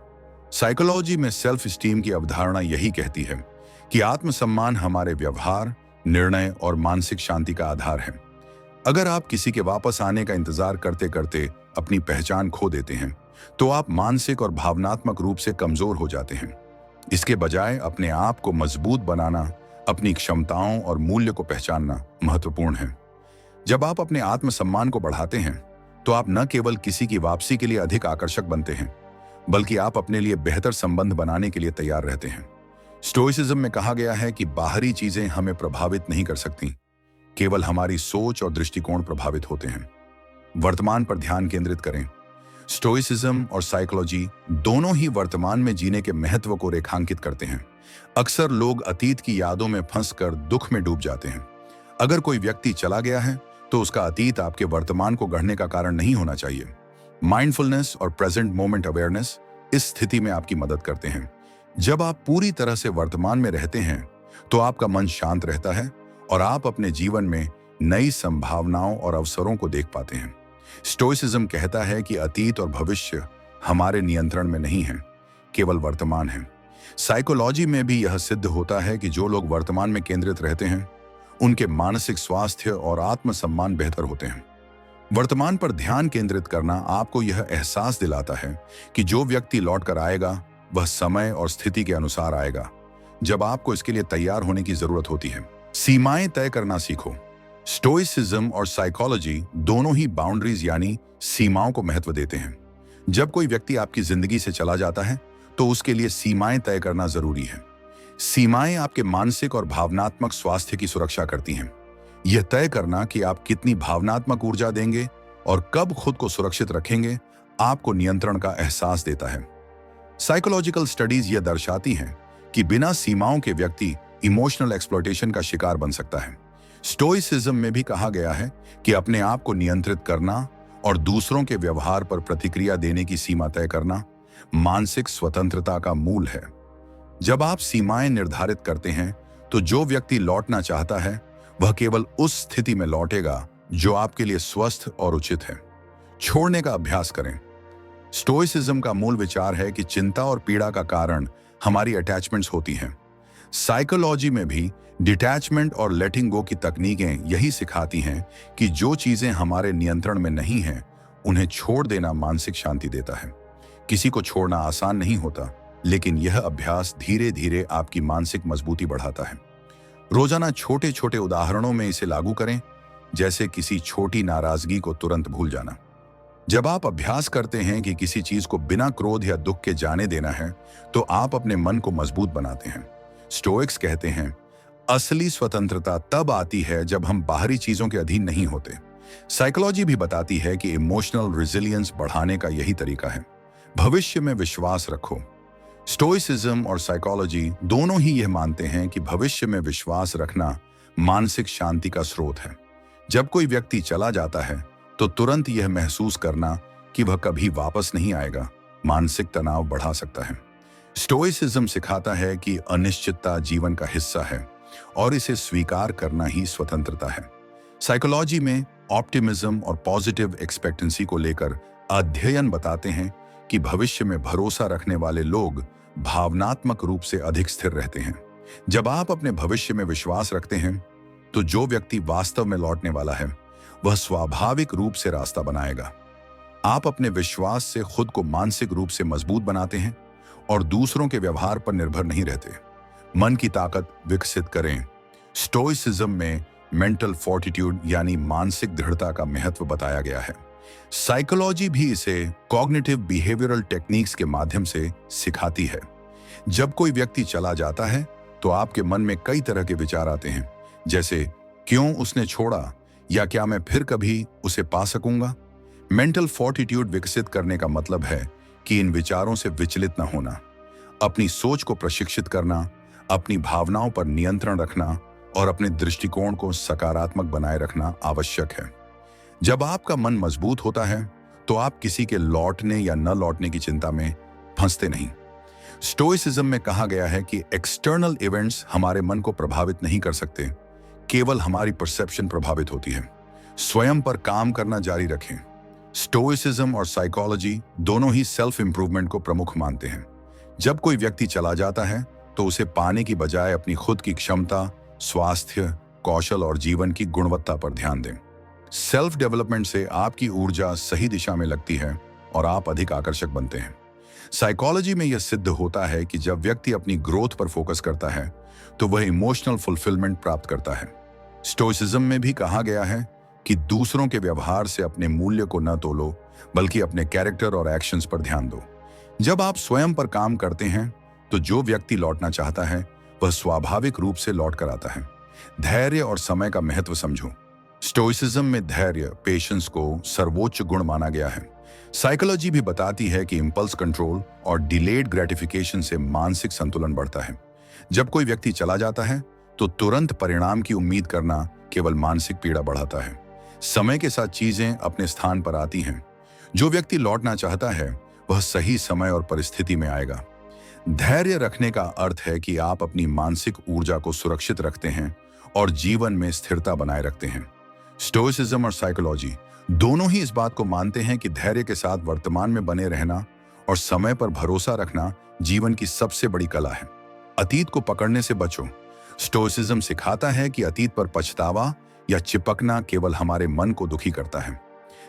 साइकोलॉजी में सेल्फ स्टीम की अवधारणा यही कहती है कि आत्मसम्मान हमारे व्यवहार, निर्णय और मानसिक शांति का आधार है। अगर आप किसी के वापस आने का इंतजार करते करते अपनी पहचान खो देते हैं तो आप मानसिक और भावनात्मक रूप से कमजोर हो जाते हैं। इसके बजाय अपने आप को मजबूत बनाना, अपनी क्षमताओं और मूल्य को पहचानना महत्वपूर्ण है। जब आप अपने आत्मसम्मान को बढ़ाते हैं तो आप न केवल किसी की वापसी के लिए अधिक आकर्षक बनते हैं, बल्कि आप अपने लिए बेहतर संबंध बनाने के लिए तैयार रहते हैं। स्टोइसिज्म में कहा गया है कि बाहरी चीजें हमें प्रभावित नहीं कर सकती, केवल हमारी सोच और दृष्टिकोण प्रभावित होते हैं। वर्तमान पर ध्यान केंद्रित करें। स्टोइसिज्म और साइकोलॉजी दोनों ही वर्तमान में जीने के महत्व को रेखांकित करते हैं। अक्सर लोग अतीत की यादों में फंसकर दुख में डूब जाते हैं। अगर कोई व्यक्ति चला गया है तो उसका अतीत आपके वर्तमान को गढ़ने का कारण नहीं होना चाहिए। माइंडफुलनेस और प्रेजेंट मोमेंट अवेयरनेस इस स्थिति में आपकी मदद करते हैं। जब आप पूरी तरह से वर्तमान में रहते हैं तो आपका मन शांत रहता है और आप अपने जीवन में नई संभावनाओं और अवसरों को देख पाते हैं। स्टोइसिज्म कहता है कि अतीत और भविष्य हमारे नियंत्रण में नहीं है, केवल वर्तमान है। साइकोलॉजी में भी यह सिद्ध होता है कि जो लोग वर्तमान में केंद्रित रहते हैं उनके मानसिक स्वास्थ्य और आत्मसम्मान बेहतर होते हैं। वर्तमान पर ध्यान केंद्रित करना आपको यह एहसास दिलाता है कि जो व्यक्ति लौट कर आएगा वह समय और स्थिति के अनुसार आएगा, जब आपको इसके लिए तैयार होने की जरूरत होती है। सीमाएं तय करना सीखो। स्टोइसिज्म और साइकोलॉजी दोनों ही बाउंड्रीज यानी सीमाओं को महत्व देते हैं। जब कोई व्यक्ति आपकी जिंदगी से चला जाता है तो उसके लिए सीमाएं तय करना जरूरी है। सीमाएं आपके मानसिक और भावनात्मक स्वास्थ्य की सुरक्षा करती हैं। यह तय करना कि आप कितनी भावनात्मक ऊर्जा देंगे और कब खुद को सुरक्षित रखेंगे आपको नियंत्रण का एहसास देता है। साइकोलॉजिकल स्टडीज यह दर्शाती हैं कि बिना सीमाओं के व्यक्ति इमोशनल एक्सप्लॉयटेशन का शिकार बन सकता है। स्टोइसिज्म में भी कहा गया है कि अपने आप को नियंत्रित करना और दूसरों के व्यवहार पर प्रतिक्रिया देने की सीमा तय करना मानसिक स्वतंत्रता का मूल है। जब आप सीमाएं निर्धारित करते हैं तो जो व्यक्ति लौटना चाहता है वह केवल उस स्थिति में लौटेगा जो आपके लिए स्वस्थ और उचित है। छोड़ने का अभ्यास करें। स्टोइसिज्म का मूल विचार है कि चिंता और पीड़ा का कारण हमारी अटैचमेंट्स होती हैं। साइकोलॉजी में भी डिटैचमेंट और लेटिंग गो की तकनीकें यही सिखाती हैं कि जो चीजें हमारे नियंत्रण में नहीं हैं उन्हें छोड़ देना मानसिक शांति देता है। किसी को छोड़ना आसान नहीं होता, लेकिन यह अभ्यास धीरे धीरे आपकी मानसिक मजबूती बढ़ाता है। रोजाना छोटे छोटे उदाहरणों में इसे लागू करें, जैसे किसी छोटी नाराजगी को तुरंत भूल जाना। जब आप अभ्यास करते हैं कि किसी चीज को बिना क्रोध या दुख के जाने देना है तो आप अपने मन को मजबूत बनाते हैं। स्टोइक्स कहते हैं, असली स्वतंत्रता तब आती है जब हम बाहरी चीजों के अधीन नहीं होते। साइकोलॉजी भी बताती है कि इमोशनल रेजिलियंस बढ़ाने का यही तरीका है। भविष्य में विश्वास रखो। स्टोइसिज्म और साइकोलॉजी दोनों ही यह मानते हैं कि भविष्य में विश्वास रखना मानसिक शांति का स्रोत है। जब कोई व्यक्ति चला जाता है तो तुरंत यह महसूस करना कि वह कभी वापस नहीं आएगा मानसिक तनाव बढ़ा सकता है। स्टोइसिज्म सिखाता है कि अनिश्चितता जीवन का हिस्सा है और इसे स्वीकार करना ही स्वतंत्रता है। साइकोलॉजी में ऑप्टिमिज्म और पॉजिटिव एक्सपेक्टेंसी को लेकर अध्ययन बताते हैं कि भविष्य में भरोसा रखने वाले लोग भावनात्मक रूप से अधिक स्थिर रहते हैं। जब आप अपने भविष्य में विश्वास रखते हैं तो जो व्यक्ति वास्तव में लौटने वाला है वह स्वाभाविक रूप से रास्ता बनाएगा। आप अपने विश्वास से खुद को मानसिक रूप से मजबूत बनाते हैं और दूसरों के व्यवहार पर निर्भर नहीं रहते। मन की ताकत विकसित करें। स्टोइसिज्म में मेंटल फोर्टिट्यूड यानी मानसिक दृढ़ता का महत्व बताया गया है। साइकोलॉजी भी इसे कॉग्निटिव बिहेवियरल टेक्निक्स के माध्यम से सिखाती है। जब कोई व्यक्ति चला जाता है तो आपके मन में कई तरह के विचार आते हैं, जैसे क्यों उसने छोड़ा या क्या मैं फिर कभी उसे पा सकूंगा। मेंटल फोर्टिट्यूड विकसित करने का मतलब है कि इन विचारों से विचलित न होना, अपनी सोच को प्रशिक्षित करना, अपनी भावनाओं पर नियंत्रण रखना और अपने दृष्टिकोण को सकारात्मक बनाए रखना आवश्यक है। जब आपका मन मजबूत होता है तो आप किसी के लौटने या न लौटने की चिंता में फंसते नहीं। स्टोइसिज्म में कहा गया है कि एक्सटर्नल इवेंट्स हमारे मन को प्रभावित नहीं कर सकते, केवल हमारी परसेप्शन प्रभावित होती है। स्वयं पर काम करना जारी रखें। स्टोइसिज्म और साइकोलॉजी दोनों ही सेल्फ इंप्रूवमेंट को प्रमुख मानते हैं। जब कोई व्यक्ति चला जाता है तो उसे पाने की बजाय अपनी खुद की क्षमता, स्वास्थ्य, कौशल और जीवन की गुणवत्ता पर ध्यान दें। सेल्फ डेवलपमेंट से आपकी ऊर्जा सही दिशा में लगती है और आप अधिक आकर्षक बनते हैं। साइकोलॉजी में यह सिद्ध होता है कि जब व्यक्ति अपनी ग्रोथ पर फोकस करता है तो वह इमोशनल फुलफिलमेंट प्राप्त करता है। स्टोइसिज्म में भी कहा गया है कि दूसरों के व्यवहार से अपने मूल्य को न तोलो, बल्कि अपने कैरेक्टर और एक्शंस पर ध्यान दो। जब आप स्वयं पर काम करते हैं तो जो व्यक्ति लौटना चाहता है वह स्वाभाविक रूप से लौट कर आता है। धैर्य और समय का महत्व समझो। स्टोइसिज्म में धैर्य, पेशेंस को सर्वोच्च गुण माना गया है। साइकोलॉजी भी बताती है कि इंपल्स कंट्रोल और डिलेड ग्रेटिफिकेशन से मानसिक संतुलन बढ़ता है। जब कोई व्यक्ति चला जाता है तो तुरंत परिणाम की उम्मीद करना केवल मानसिक पीड़ा बढ़ाता है। समय के साथ चीजें अपने स्थान पर आती हैं। जो व्यक्ति लौटना चाहता है वह सही समय और परिस्थिति में आएगा। धैर्य रखने का अर्थ है कि आप अपनी मानसिक ऊर्जा को सुरक्षित रखते हैं और जीवन में स्थिरता बनाए रखते हैं। स्टोइसिज्म और साइकोलॉजी दोनों ही इस बात को मानते हैं कि धैर्य के साथ वर्तमान में बने रहना और समय पर भरोसा रखना जीवन की सबसे बड़ी कला है। अतीत को पकड़ने से बचो। स्टोइसिज्म सिखाता है कि अतीत पर पछतावा या चिपकना केवल हमारे मन को दुखी करता है।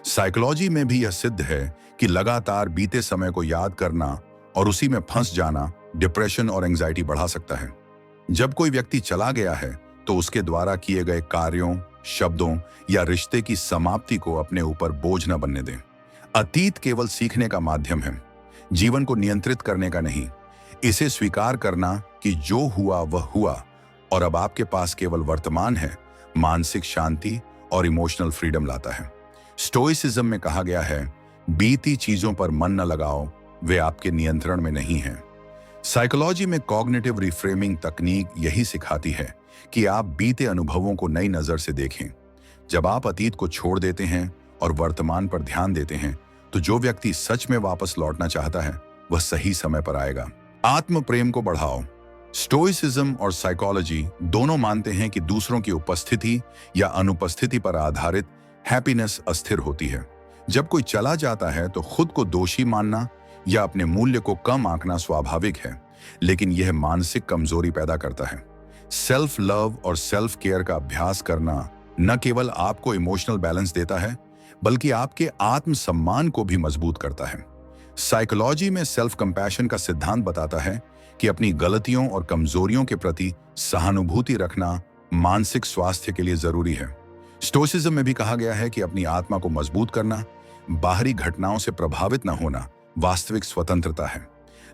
साइकोलॉजी में भी यह सिद्ध है कि लगातार बीते समय को याद करना और उसी में फंस जाना डिप्रेशन और एंजाइटी बढ़ा सकता है। जब कोई व्यक्ति चला गया है तो उसके द्वारा किए गए कार्यों, शब्दों या रिश्ते की समाप्ति को अपने ऊपर बोझ न बनने दें। अतीत केवल सीखने का माध्यम है, जीवन को नियंत्रित करने का नहीं। इसे स्वीकार करना कि जो हुआ वह हुआ और अब आपके पास केवल वर्तमान है, मानसिक शांति और इमोशनल फ्रीडम लाता है। स्टोइसिज्म में कहा गया है, बीती चीजों पर मन न लगाओ, वे आपके नियंत्रण में नहीं हैं। साइकोलॉजी में कॉग्निटिव रिफ्रेमिंग तकनीक यही सिखाती है कि आप बीते अनुभवों को नई नजर से देखें। जब आप अतीत को छोड़ देते हैं और वर्तमान पर ध्यान देते हैं तो जो व्यक्ति सच में वापस लौटना चाहता है वह सही समय पर आएगा। आत्म प्रेम को बढ़ाओ। स्टोइसिज्म और साइकोलॉजी दोनों मानते हैं कि दूसरों की उपस्थिति या अनुपस्थिति पर आधारित हैप्पीनेस अस्थिर होती है। जब कोई चला जाता है तो खुद को दोषी मानना या अपने मूल्य को कम आंकना स्वाभाविक है, लेकिन यह मानसिक कमजोरी पैदा करता है। सेल्फ लव और सेल्फ केयर का अभ्यास करना न केवल आपको इमोशनल बैलेंस देता है बल्कि आपके आत्मसम्मान को भी मजबूत करता है। साइकोलॉजी में सेल्फ कंपैशन का सिद्धांत बताता है कि अपनी गलतियों और कमजोरियों के प्रति सहानुभूति रखना मानसिक स्वास्थ्य के लिए जरूरी है। स्टोइसिज्म में भी कहा गया है कि अपनी आत्मा को मजबूत करना, बाहरी घटनाओं से प्रभावित न होना वास्तविक स्वतंत्रता है।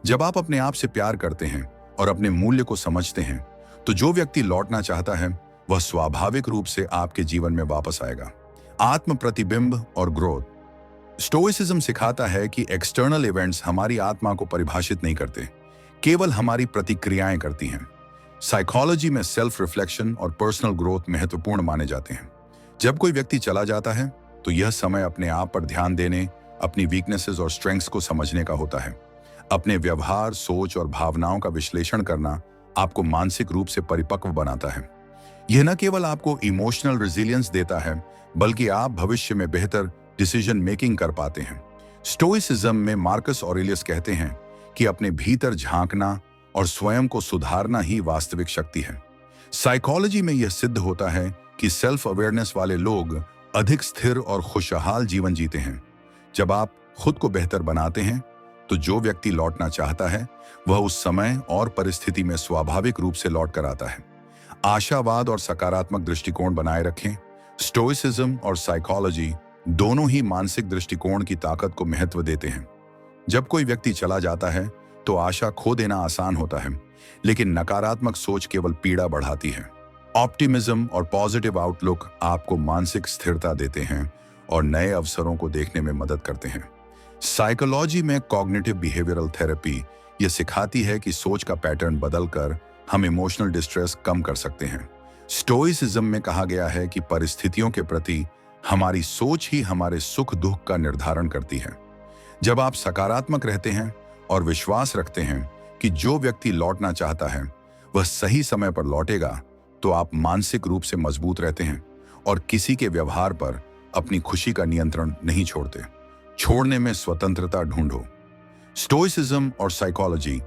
जब आप अपने आप से प्यार करते हैं और अपने मूल्य को समझते हैं तो जो व्यक्ति लौटना चाहता है वह स्वाभाविक रूप से आपके जीवन में वापस आएगा। आत्म प्रतिबिंब और ग्रोथ। स्टोइसिज्म सिखाता है कि एक्सटर्नल इवेंट्स हमारी आत्मा को परिभाषित नहीं करते, केवल हमारी प्रतिक्रियाएं करती हैं। साइकोलॉजी में सेल्फ रिफ्लेक्शन और पर्सनल ग्रोथ महत्वपूर्ण माने जाते हैं। जब कोई व्यक्ति चला जाता है तो यह समय अपने आप पर ध्यान देने, अपनी वीकनेसेस और स्ट्रेंथ्स को समझने का होता है। अपने व्यवहार, सोच और भावनाओं का विश्लेषण करना आपको मानसिक रूप से परिपक्व बनाता है। यह न केवल आपको इमोशनल रेजिलियंस देता है बल्कि आप भविष्य में बेहतर डिसीजन मेकिंग कर पाते हैं। स्टोइसिज्म में मार्कस ऑरेलियस कहते हैं कि अपने भीतर झांकना और स्वयं को सुधारना ही वास्तविक शक्ति है। साइकोलॉजी में यह सिद्ध होता है कि सेल्फ अवेयरनेस वाले लोग अधिक स्थिर और खुशहाल जीवन जीते हैं। जब आप खुद को बेहतर बनाते हैं तो जो व्यक्ति लौटना चाहता है वह उस समय और परिस्थिति में स्वाभाविक रूप से लौट कर आता है। आशावाद और सकारात्मक दृष्टिकोण बनाए रखें। स्टोइसिज्म और साइकोलॉजी दोनों ही मानसिक दृष्टिकोण की ताकत को महत्व देते हैं। जब कोई व्यक्ति चला जाता है तो आशा खो देना आसान होता है, लेकिन नकारात्मक सोच केवल पीड़ा बढ़ाती है। ऑप्टिमिज्म और पॉजिटिव आउटलुक आपको मानसिक स्थिरता देते हैं और नए अवसरों को देखने में मदद करते हैं। साइकोलॉजी में कॉग्निटिव बिहेवियरल थेरेपी यह सिखाती है कि सोच का पैटर्न बदलकर हम इमोशनल डिस्ट्रेस कम कर सकते हैं। स्टोइसिज्म में कहा गया है कि परिस्थितियों के प्रति हमारी सोच ही हमारे सुख दुख का निर्धारण करती है। जब आप सकारात्मक रहते हैं और विश्वास रखते हैं कि जो व्यक्ति लौटना चाहता है वह सही समय पर लौटेगा, तो आप मानसिक रूप से मजबूत रहते हैं और किसी के व्यवहार पर अपनी खुशी का नियंत्रण नहीं छोड़ते। छोड़ने में स्वतंत्रता ढूंढो। स्टोइसिज्म और साइकोलॉजी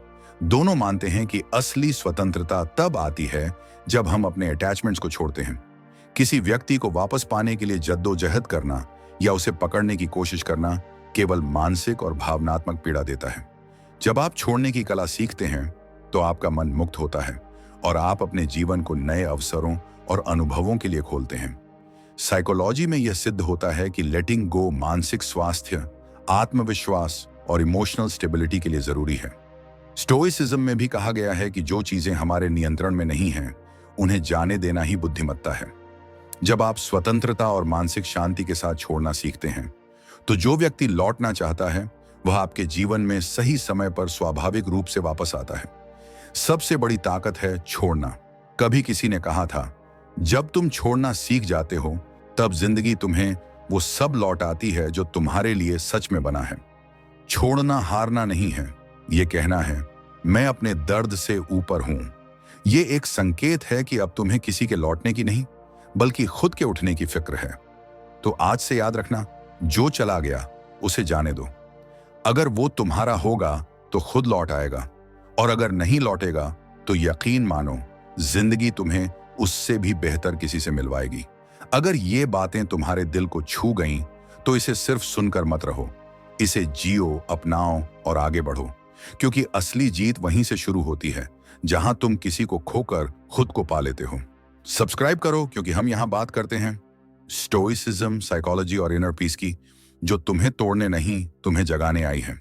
दोनों मानते हैं कि असली स्वतंत्रता तब आती है जब हम अपने अटैचमेंट्स को छोड़ते हैं। किसी व्यक्ति को वापस पाने के लिए जद्दोजहद करना या उसे पकड़ने की कोशिश करना केवल मानसिक और भावनात्मक पीड़ा देता है। जब आप छोड़ने की कला सीखते हैं तो आपका मन मुक्त होता है और आप अपने जीवन को नए अवसरों और अनुभवों के लिए खोलते हैं। साइकोलॉजी में यह सिद्ध होता है कि लेटिंग गो मानसिक स्वास्थ्य, आत्मविश्वास और इमोशनल स्टेबिलिटी के लिए जरूरी है। स्टोइसिज्म में भी कहा गया है कि जो चीजें हमारे नियंत्रण में नहीं हैं, उन्हें जाने देना ही बुद्धिमत्ता है। जब आप स्वतंत्रता और मानसिक शांति के साथ छोड़ना सीखते हैं, तो जो व्यक्ति लौटना चाहता है वह आपके जीवन में सही समय पर स्वाभाविक रूप से वापस आता है। सबसे बड़ी ताकत है छोड़ना। कभी किसी ने कहा था, जब तुम छोड़ना सीख जाते हो तब जिंदगी तुम्हें वो सब लौट आती है जो तुम्हारे लिए सच में बना है। छोड़ना हारना नहीं है, ये कहना है मैं अपने दर्द से ऊपर हूं। ये एक संकेत है कि अब तुम्हें किसी के लौटने की नहीं बल्कि खुद के उठने की फिक्र है। तो आज से याद रखना, जो चला गया उसे जाने दो। अगर वो तुम्हारा होगा तो खुद लौट आएगा, और अगर नहीं लौटेगा तो यकीन मानो जिंदगी तुम्हें उससे भी बेहतर किसी से मिलवाएगी। अगर ये बातें तुम्हारे दिल को छू गईं तो इसे सिर्फ सुनकर मत रहो, इसे जियो, अपनाओ और आगे बढ़ो, क्योंकि असली जीत वहीं से शुरू होती है जहां तुम किसी को खोकर खुद को पा लेते हो। सब्सक्राइब करो, क्योंकि हम यहां बात करते हैं स्टोइसिज्म, साइकोलॉजी और इनर पीस की, जो तुम्हें तोड़ने नहीं तुम्हें जगाने आई है।